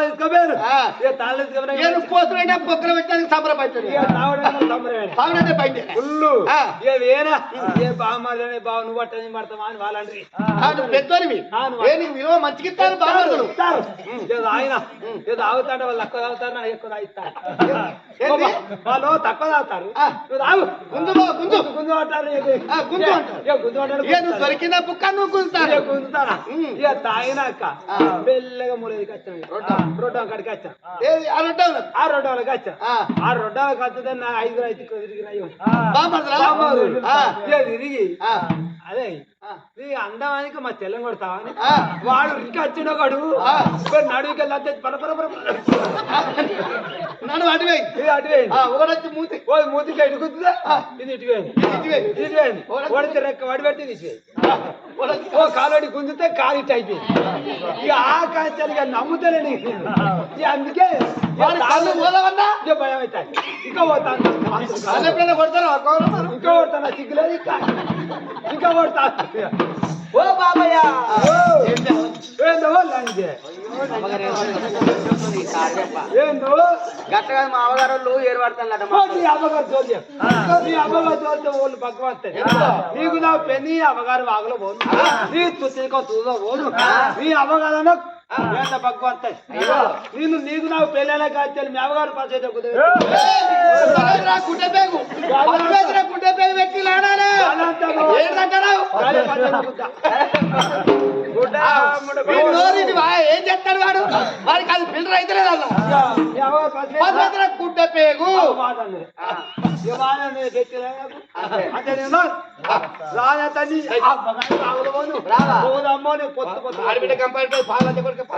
తీసుకోపోయారు పోతున్నా పొక్కలు పెట్టడానికి సంబరపడుతుంది ఏ బామ్మలనే బావ నువ్వు పట్టని పడతావా అని వాళ్ళండ్రి పెద్దోనివి విలువ మంచిగా ఇస్తారు బాగుంటారు ఏదో ఆయన ఏదో తాగుతాడు వాళ్ళు తక్కువ తాగుతారు నాకు ఎక్కువ తాగిస్తారు వాళ్ళు తక్కువ తాగుతారు గుంజు దొరికిన బుక్క నువ్వు గుంజుతాను గుంజుతారా ఇక తాగినాక మెల్లగా మూలకి వచ్చాను రోడ్డు అక్కడికి వచ్చాను ఆ రోడ్డుకి వచ్చా ఆ రోడ్డుకి వస్తే నా 5 అయితే తిరిగినాయి తిరిగి అదే నీ అందమానికి మా చెల్లం కొడతావని వాడు ఇంకా వచ్చిన ఒకడు నడువుకి వెళ్ళి పరపర నడు అటువేయి మూతి మూతికి ఎడుకుతుందా ఇది ఇటువేయండి ఓడితే రెక్క వడి పెడితే తీసివేయి ఓ కాలోడి గుంజితే కాలు ఇటు అయిపోయింది ఇక ఆ కాచాలి ఇక నమ్ముతానే అందుకే భయం అవుతాయి ఇంకా పోతాను ఇంకా కొడతాను సిగ్గులేదు ఇంకా కొడతాను ఓ బాబయ్య ఏందో గట్టగా మా అవగారు ఏర్పడతానట నీ అమ్మగారు చోద్యం నీ అమ్మగారు చోద్యం వాళ్ళు పక్కవస్తాయి నీకు నా పెన్ని అమ్మగారు వాగులో పోను నీ తుత్తికో తూదో పోను నీ అమ్మగారు ఎంత పక్కవస్తాయి నీకు నాకు పెళ్ళైనా కాదు మీ అమ్మగారు పచ్చే ఏం చేస్తాడు వాడు వాడికి అది ఫిల్టర్ అయితే గుడ్డ పేగు ఆడబిడ్డ కంపారి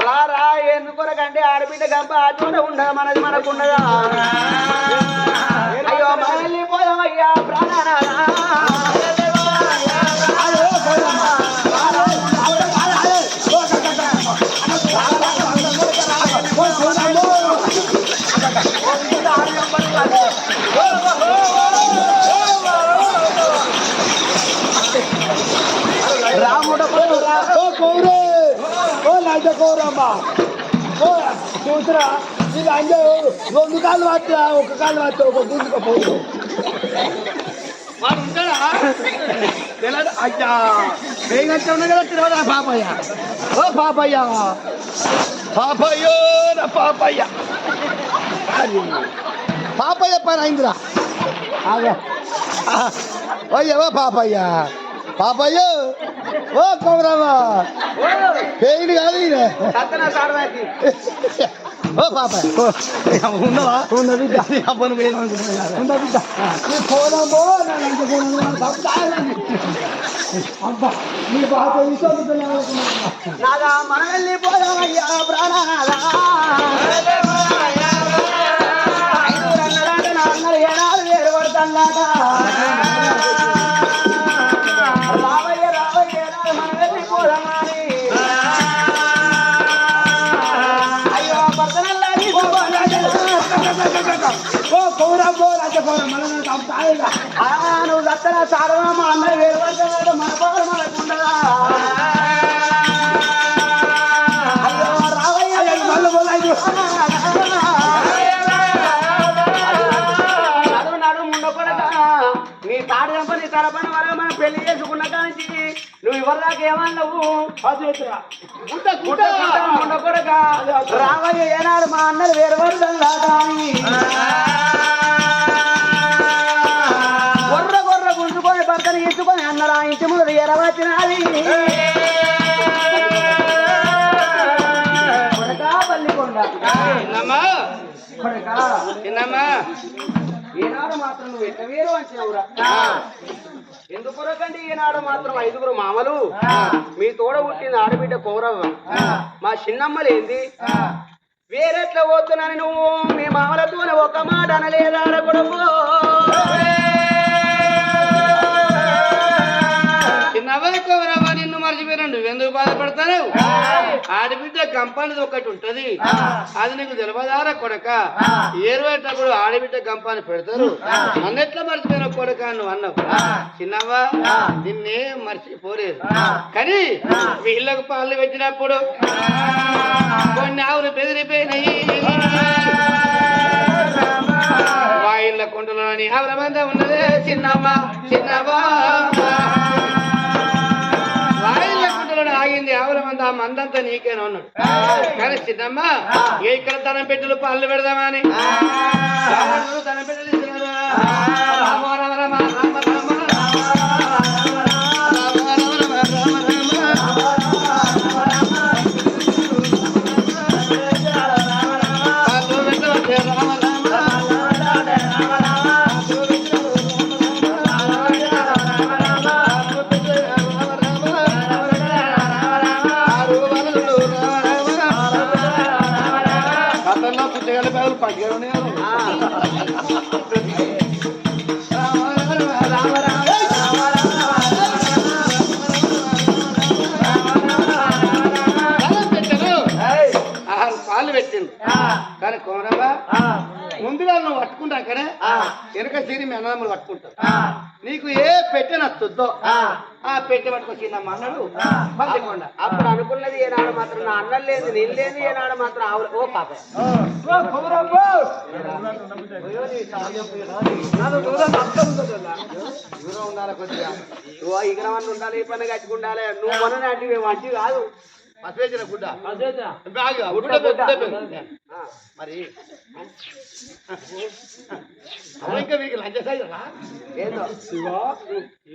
రారా ఎందుకొరకంటే ఆడబిడ్డ గంప అటు ఉండదు మనది మనకు ఉండదా అయ్యో మళ్ళీ పోదామయ్యా ప్రాణానా రాముడ కౌరే ఓ లాంటి కౌరమ్మ చూసిరా నీకు అంటే 2 కాళ్ళు పట్టా 1 కాళ్ళు పట్టా ఒక గుంజుక పోతు వాడు ఉంటాడా తెలియదు అయ్యా వేగంటే ఉన్నా కదా తెలియదా పాపయ్య ఓ పాపయ్య పాపయ్యో నా పాపయ్య పాపయ్య పని అయిందిరా అయ్యవా పాపయ్య పాపయ్య ఓ కౌరవా పెయిన్ కాదు ఈయన ఓ పాపయ్య ఉన్నవా ఉన్న బిడ్డ అబ్బను ఉన్న బిడ్డ పోదామో అబ్బా నీ పాప నాదా మనం వెళ్ళిపోదామయ్యా ప్రాణాలా అన్నలు ఏనాడు వేరు పడతాడా రావయ్య రావయ్య ఏనాడు మనం వెళ్ళిపోదామని అయ్యో పక్కనల్లాగి నువ్వు దత్తన సారమా మా అన్నలు వేరు పడతాడు మన పవర్ మనకుండదా అయ్యో రావయ్య నీ తాడు చంప నీ తరపని వరకు మనం పెళ్లి చేసుకున్న కాంచి నువ్వు ఇవ్వదాకా ఏమన్నావు ఉండకూడక రావయ్య ఏనాడు మా అన్నలు వేరు పడదా గొర్ర గొర్ర గుంజుకొని భర్తను ఇచ్చుకొని అన్నరా ఇంటి ముందు ఎరవచ్చినది పల్లికొండ ఈనాడు మాత్రం నువ్వు ఎట్ట వేరు అంచినవురా ఎందుకురకండి ఈనాడు మాత్రం 5గురు మామలు మీ తోడ పుట్టిన ఆడబిడ్డ కౌరవ్వ మా చిన్నమ్మలేంది వేరెట్లా పోతున్నాను నువ్వు మీ మామలతోనే ఒక మాట అనలేదా ఆడకూడదు చిన్నవా కౌరవ్వ నిన్ను మర్చిపోయినా నువ్వెందుకు బాధపడతావు ఆడబిడ్డ గంపానిది ఒకటి ఉంటది అది నీకు తెలియదారా కొడక ఏరువేటప్పుడు ఆడబిడ్డ గంపాన్ని పెడతారు అన్నెట్లా మర్చిపోయిన కొడక నువ్వు అన్నావు చిన్నవ్వా నిన్నే మర్చిపోలేదు కానీ వీళ్ళకు పాలు పెట్టినప్పుడు కొన్ని ఆవులు బెదిరిపోయినాయి వాయిళ్ళ కొండలోని ఆవుల మంద ఉన్నదే చిన్నమ్మ చిన్నవ్వా ఆగింది ఆవుల మంది ఆ మందంతా నీకేనా ఉన్నాడు కానీ చిన్నమ్మ ఇక్కడ తనం పెట్టెలు పళ్ళు పెడదామని తనం పెట్టెలు రామ రామ రామ రామ రామ పాలు పెట్టిండు కానీ కోరవ్వ ముందుగా నువ్వు పట్టుకుంటా అక్కడే వెనక సీరి మీ అన్నదమ్ములు పట్టుకుంటారు నీకు ఏ పెట్టె నచ్చుద్దో ఆ పెట్టె పట్టుకొచ్చిందమ్మ అన్నాడు పల్లెకొండ అప్పుడు అనుకున్నది ఏనాడు మాత్రం నా అన్నం లేదు నీళ్ళు లేదు ఏనాడు మాత్రం ఆవులు ఓ పాప దూరం ఉండాలి కొద్దిగా నువ్వు ఇగరవన్నీ ఉండాలి ఈ పని కట్టుకుండాలి నువ్వు మన నాటివి మంచి కాదు పసివేసిన గుడ్డ మరి ఇంకా మీకు లంచ సైజరా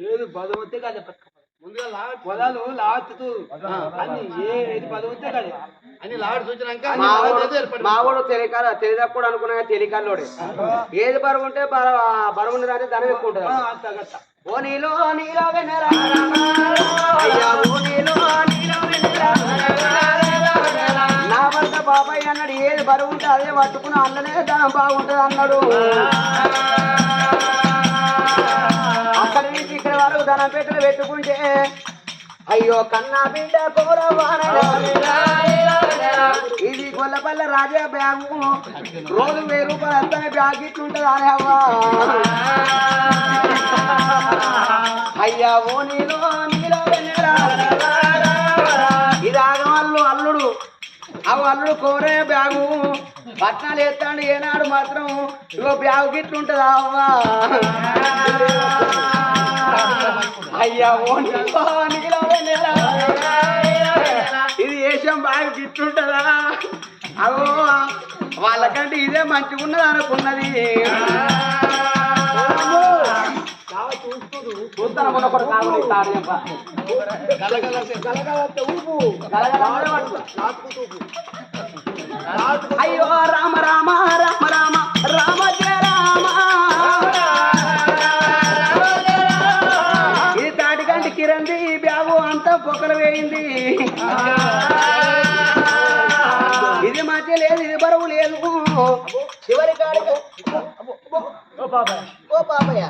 ఏది పదవతే కదా ముందుగా పొలాలు లాస్ట్ అన్ని ఏది పదవతే కదా అని లాడు చూసినాక మావాడు తెలియకూడదు అనుకున్నా తెలియకాలోడే ఏది బరువు ఉంటే బరువు ఉన్నదాన్ని ధనం ఎక్కువ ఉంటుంది ఓ నీలో నీలో వెనరా అయ్యా ఓ నీలో నీలో నా భర్త బాబాయ్ అన్నాడు ఏది బరువు ఉంటే అదే పట్టుకుని అన్ననే ధనం బాగుంటది అన్నాడు అక్కడి నుంచి ఇక్కడ వరకు ధనం పెట్టలు పెట్టుకుంటే అయ్యో కన్నా బిడ్డ కోరవాన ఇది గొల్లపల్ల రాజా బ్యాగు రోజు 1000 రూపాయలు వస్తానే బ్యాగ్ ఇట్లుంటది అని అవ్వా అయ్యా ఓ నీలో నీలో ఇది ఆగవాళ్ళు అల్లుడు అల్లుడు కోరే బ్యాగు పట్నాలు ఎత్తాడు ఏనాడు మాత్రం ఇగో బ్యాగు గిట్లుంటదా అవ్వా అయ్యా ఇది వేషం బాగా గిట్లుంటదా అవో వాళ్ళకంటే ఇదే మంచిగున్నది అనుకున్నది అయ్యో రామ రామ రామ రామ రామ జయ రామ ఇది తాటికంటి కిరంది ఈ బ్యాగు అంతా పొక్కలు వేయింది ఇది మధ్య లేదు ఇది బరువు లేదు చివరి కాడిక ఓ పాపయ్య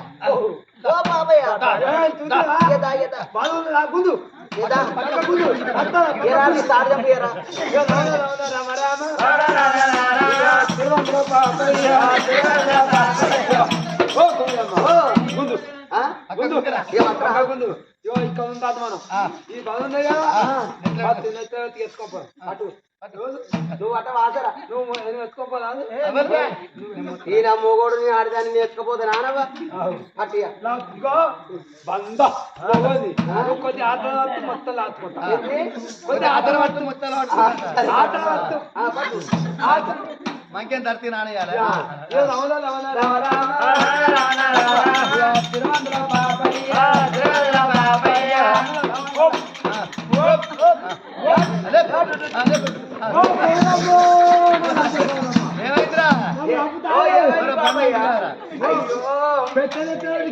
ఇక్కడ ఉందా మనం ఈ బాగుంది కదా తీసుకోపో అటు నువ్వు అట్ట వాసరా నువ్వు ఎత్తుకోపోదా ఈయన మొగోడు నీ ఆడదాన్ని నేర్చుకోపోతే నానవా అట్టిగా బంద కొద్ది ఆట మొత్తం లాచుకుంటా కొద్ది ఆట పట్టు మొత్తం ఆట పట్టు మంకేం తడితే నానేయాలి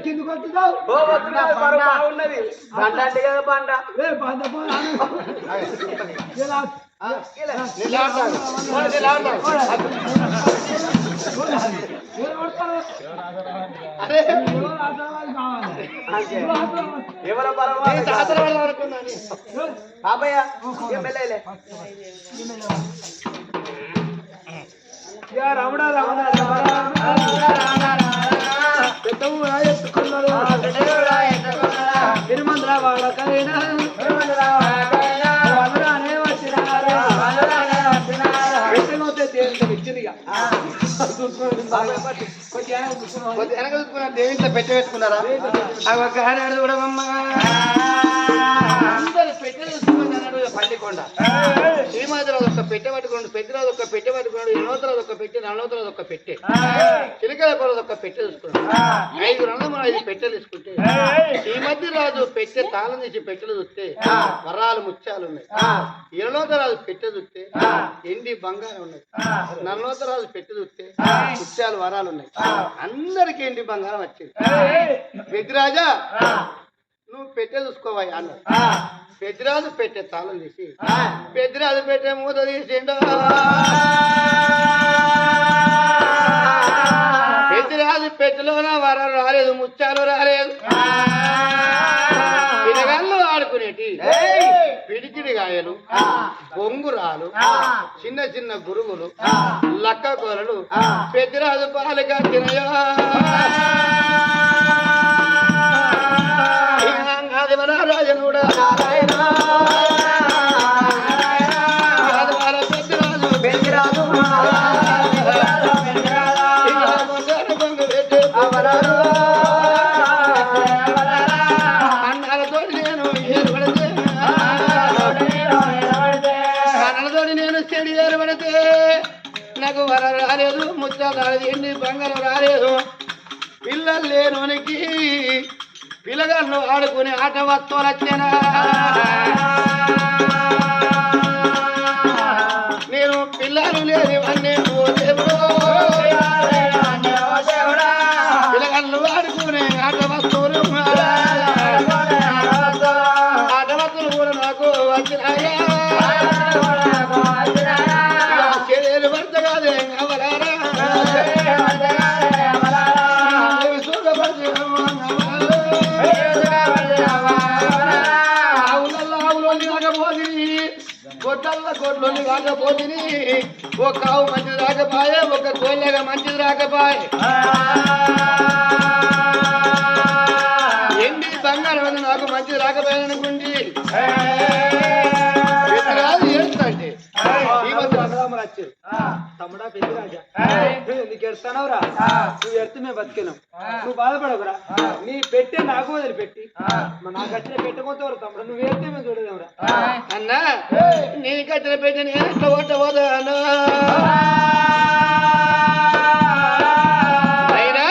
కింద కొట్టుతావు బాగున్నది బండ అంటే కదా బండ ఎవరో బాబయ్య ఎమ్మెల్యేలే రమణ రమణ తిరుమంద్ర వాళ్ళకైనా దేవింట్లో పెట్టి పెట్టుకున్నారా అందరు పెట్టె చూసుకున్నాడు పల్లికొండ శ్రీమాదిరాజు ఒక పెట్టె పట్టుకున్నాడు పెద్దరాజు ఒక పెట్టె పట్టుకున్నాడు ఎనోతరాజు ఒక పెట్టె నలవతరాజు ఒక పెట్టె చిలకల కొరదు ఒక పెట్టె చూసుకున్నాడు 5 రంగములు 5 పెట్టెలు తీసుకుంటే ఈ మధ్య రాజు పెట్టె తాళం తీసి పెట్టెలు చూస్తే వరాలు ముత్యాలు ఉన్నాయి ఎనోతరాజు పెట్టె చూస్తే ఎండి బంగారం ఉన్నాయి నన్నోతరాజు పెట్టె చూస్తే ముత్యాలు వరాలు ఉన్నాయి అందరికి ఎండి బంగారం వచ్చింది పెద్దరాజా నువ్వు పెట్టె చూసుకోవా అన్నాడు పెద్దరాజు పెట్టే తాళం తీసి పెద్దరాజు పెట్టే మూత తీసిండు పెద్దరాజు పెట్టెలోన వరాలు రాలేదు ముత్యాలు రాలేదు పిల్లగాళ్ళు ఆడుకునేటి పిడికిడి గాయలు బొంగురాలు చిన్న చిన్న గురుగులు లక్క కూరలు పెద్దరాజు పాలుగా తినయో రాజనుడా అన్నలతో నేను ఏర్పడితే అన్నలతో నేను చెడి ఏర్పడితే నాకు వర రాలేదు ముత్యాలు రాలేదు ఎండి బంగారం రాలేదు పిల్లలు లేనోనికి పిల్లగాళ్ళు ఆడుకునే ఆట వస్తువులు వచ్చేనా నేను పిల్లలు లేనివన్నీ పిల్లగాళ్ళు ఆడుకునే ఆట వస్తువులు కూడా నాకు వచ్చినాయా చెల్లెలు భర్త కాదే అవరారా కొట్టల్లో కొట్లోని రాకపోతుంది ఒక ఆవు మంచిది రాకపోయే ఒక కోళ్ళగా మంచిది రాకపోయే ఎండి బంగారం అని నాకు మంచిది రాకపోయానుకోండి ఏడుస్తంటే ఈ మధ్య వచ్చేది తమ్ముడా పెద్ద రాజా నువ్వు ఎందుకు ఎడతానవురా నువ్వు ఎడితే మేము బతికినాం నువ్వు బాధపడవురా నీ పెట్టే నాకు వదిలిపెట్టి నాకు వచ్చిన పెట్టకపోతే తమ్ముడు నువ్వు ఎడితే మేము చూడలేవురా అన్నా నీకు వచ్చిన పెట్టి నేను ఎట్లా ఓటపోతాను అయినా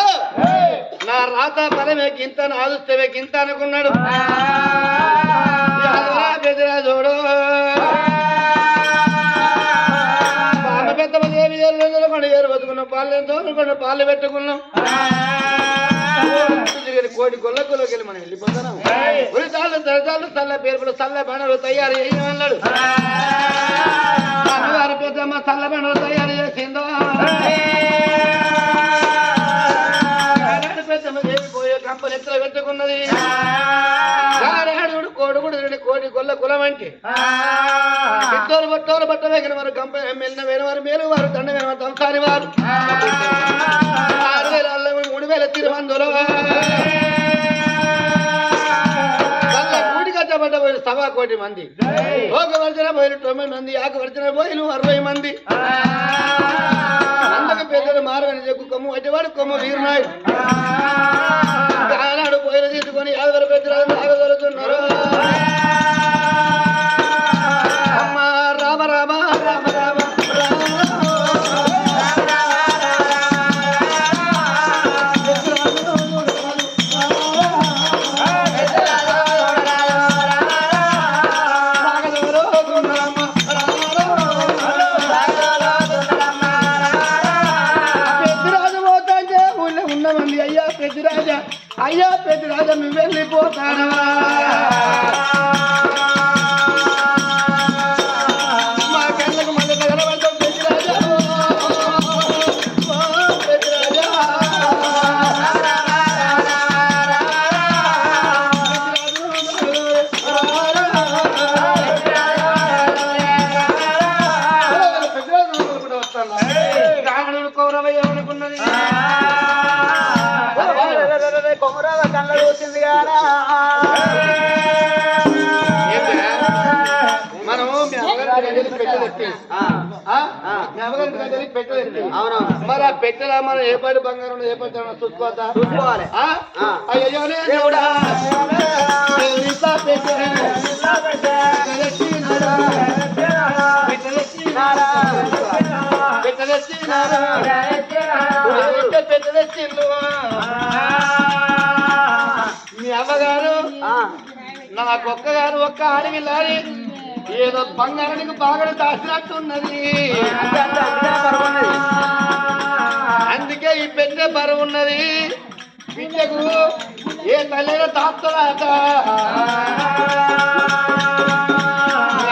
నా రాత పరమే గింత ఆదుస్తవే గింత అనుకున్నాడు పెద్దరాజోడు ఏరు బతుకున్నాం పాలు ఎంతో పాలు పెట్టుకున్నాం కోటి గొల్లకులోకి వెళ్ళి మనం వెళ్ళిపోతున్నాం ఉరితాళ్ళు దళాలు చల్ల పేరుపులు చల్ల బండలు తయారు చేయమన్నాడు అన్నగారు పెద్దమ్మ చల్ల బండలు తయారు చేసిందో పెద్దమ్మ చేసిపోయే కంపని ఎత్తులు పెట్టుకున్నది కోడుగుడు కోటి గొల్ల కులం అంటే పిట్టోలు బట్టోలు బట్ట వేగిన వారు కంప మెల్లిన వేరు వారు మేలు వారు దండ వేరు వారు దంసాని వారు 6,000 తిరుమందులో కూడి కట్టబడ్డ పోయిన 1,000,000 మంది ఒక వర్జన పోయిన 90 మంది ఆక వర్జన పోయిన 60 మంది అందరికి పెద్దలు మారని చెక్కు కొమ్ము అటువాడు కొమ్ము వీరునాయుడు ఆనాడు పోయిన తీసుకొని 50 పెద్దలు ఆగదలుతున్నారు అమ్మ రామ రామ రామ రామ అయ్యా పెద్ద రాజా నువ్వు వెళ్ళిపోతానవా మా కళ్ళకు మళ్ళీ కనబడతాం పెద్ద రాజా పెద్ద రాజా రావణుడు కౌరవయ్య అనుకున్నది కొమరావ కళ్ళ వచ్చింది కాదా మనం అవును మరి ఆ పెట్టెలా మనం ఏ పడి బంగారం ఏ పడి చూసుకోవాలి అయ్యో దేవుడా పెట్టెచ్చిల్లు మీ అమ్మగారు నాకొక్కగారు ఒక్క ఆడవిల్లాలి ఏదో బంగారానికి బాగా దాచినట్టున్నది అందుకే ఈ పెట్టె బరువు ఉన్నది బిడ్డకు ఏ తల్లిగా తాపుతుందట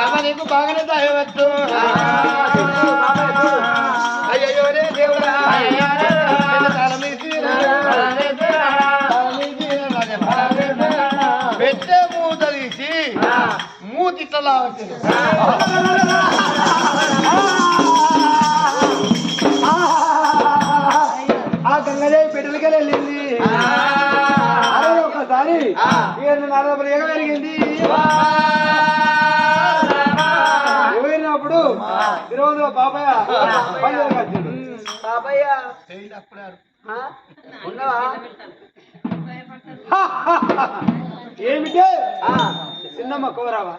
అమ్మ నీకు బాగానే దాయవచ్చు అయ్యో రే దేవుడా పెట్టే మూత తీసి మూతిట్టలా ఆ గంగదేవి పెట్టెలకి వెళ్ళింది ఒకసారి 7,000 ఏగ పెరిగింది ఎవరినప్పుడు ఈరోజు బాబాయ్ బాబయ్య ఉన్నావా ఏమిటే చిన్నమ్మ కోరావా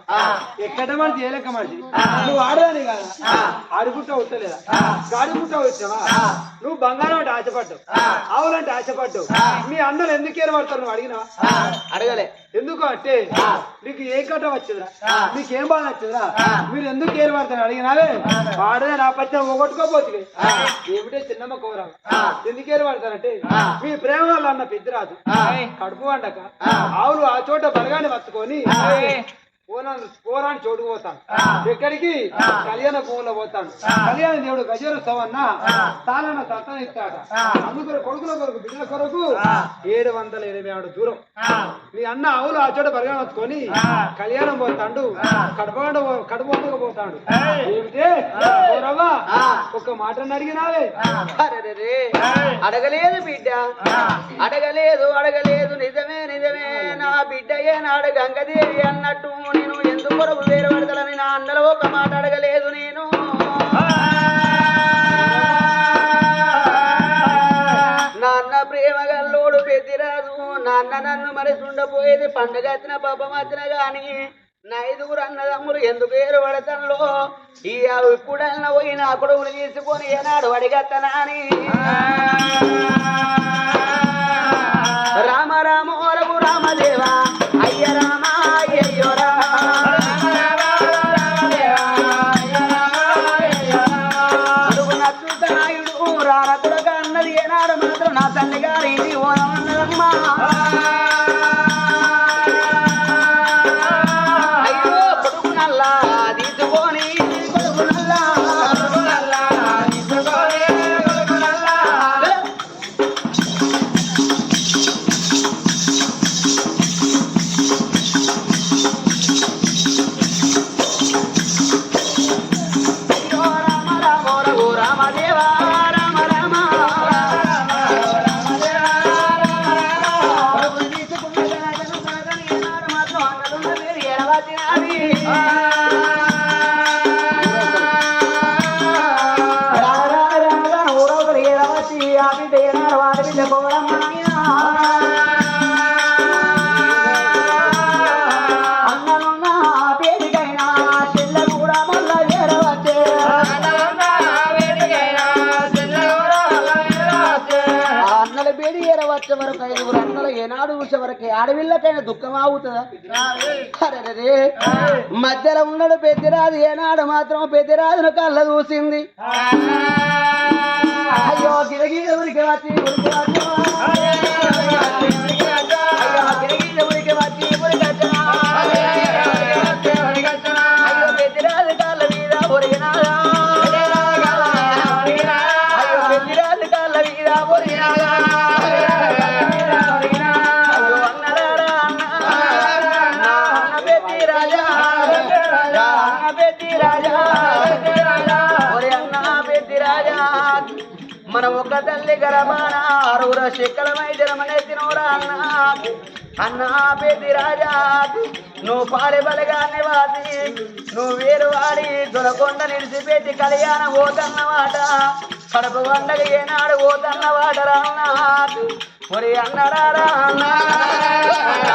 ఎక్కడ మనిషి ఏ లెక్క మనిషి నువ్వు ఆడదాని కదా ఆడుకుంటా వచ్చలేదా గాడుకుంటా వచ్చావా నువ్వు బంగారం అంటే ఆశపడ్డావు ఆవులంటే ఆశపడ్డావు మీ అందరూ ఎందుకు ఏర్పడతారు నువ్వు అడిగినావా అడగలే ఎందుకు అంటే నీకు ఏ కట్ట వచ్చిందిరా నీకేం బాధ వచ్చిందిరా మీరు ఎందుకు ఏర్పడతారు అడిగినావే ఆడదే నా పచ్చ ఒగొట్టుకోపోతుంది ఏమిటే చిన్నమ్మ కోరావా ఎందుకు ఏర్పడతారంటే మీ ప్రేమ వాళ్ళు అన్న పెద్దరాజు కడుపు వండక ఆవులు ఆ చోట బలగాన్ని పట్టుకొని పోరాని చోటుకు పోతాను ఎక్కడికి కళ్యాణ భూమిలో పోతాను కళ్యాణ దేవుడు గజేరుస్తావు అన్న తానన్న సత్తాన్ని ఇస్తాడు అందుకు కొడుకుల కొరకు బిడ్డల కొరకు 727 దూరం మీ అన్న ఆవులు ఆ చోట బలగాన్ని పట్టుకొని కళ్యాణం పోతాడు కడుపు వండకు పోతాడు ఏమిటే ఒక మాట అడిగినావే అడగలేదు బిడ్డ అడగలేదు నిజమే నా బిడ్డయే నాడు గంగదేవి అన్నట్టు నేను ఎందుకు కొరకు వేరు పడతానని నా అన్నలో ఒక మాట అడగలేదు నేను అన్న నన్ను మరిసి ఉండపోయేది పండుగ వచ్చిన పబ్బం వచ్చిన గాని నా ఐదుగురు అన్నదమ్ములు ఎందుకు ఏరు పడతంలో ఈ ఇప్పుడన్నా పోయి నా కొడుకులు తీసుకొని ఏనాడు అడిగత్తనా అని రామ రామ రఘు రామదేవా అయ్య రామ అయ్యో రామ నచ్చుతాయుడు రారకుడగా అన్నది ఏనాడు మాత్రం నా తల్లి గారి ఓనమ్మా అయ్యో కొడుకు నల్లా తీసుకొని కొడుకు నల్లా తీసుకొని కొడుకు నల్లా వచ్చే వరకు ఐదుగురు అన్నలు ఏనాడు చూసే వరకు ఆడవిళ్ళకైనా దుఃఖం ఆగుతుందా అరే మధ్యలో ఉన్నాడు పెద్దిరాజు ఏనాడు మాత్రం పెద్దిరాజును కళ్ళ చూసింది అయ్యో గిరగి ఊరికి వచ్చి ఊరికి వచ్చి అయ్యో గిరగి ఊరికి వచ్చి ఊరికి వచ్చా అయ్యో పెద్దిరాజు కాళ్ళ మీద ఒరిగినాదా అయ్యో పెద్దిరాజు కాళ్ళ మీద ఒరిగినాదా మనం ఒక తల్లి గరమాన ఆరుగుర శిక్కలమై జనమనే తినోరా అన్న అన్న పెద్ది రాజా నువ్వు పాడే బలగాన్ని వాసి నువ్వు వేరు వాడి దొరకొండ నిడిచిపెట్టి కళ్యాణం పోతన్నమాట కడుపు వండగ ఏనాడు పోతన్నవాట రా అన్న అన్నరా అన్న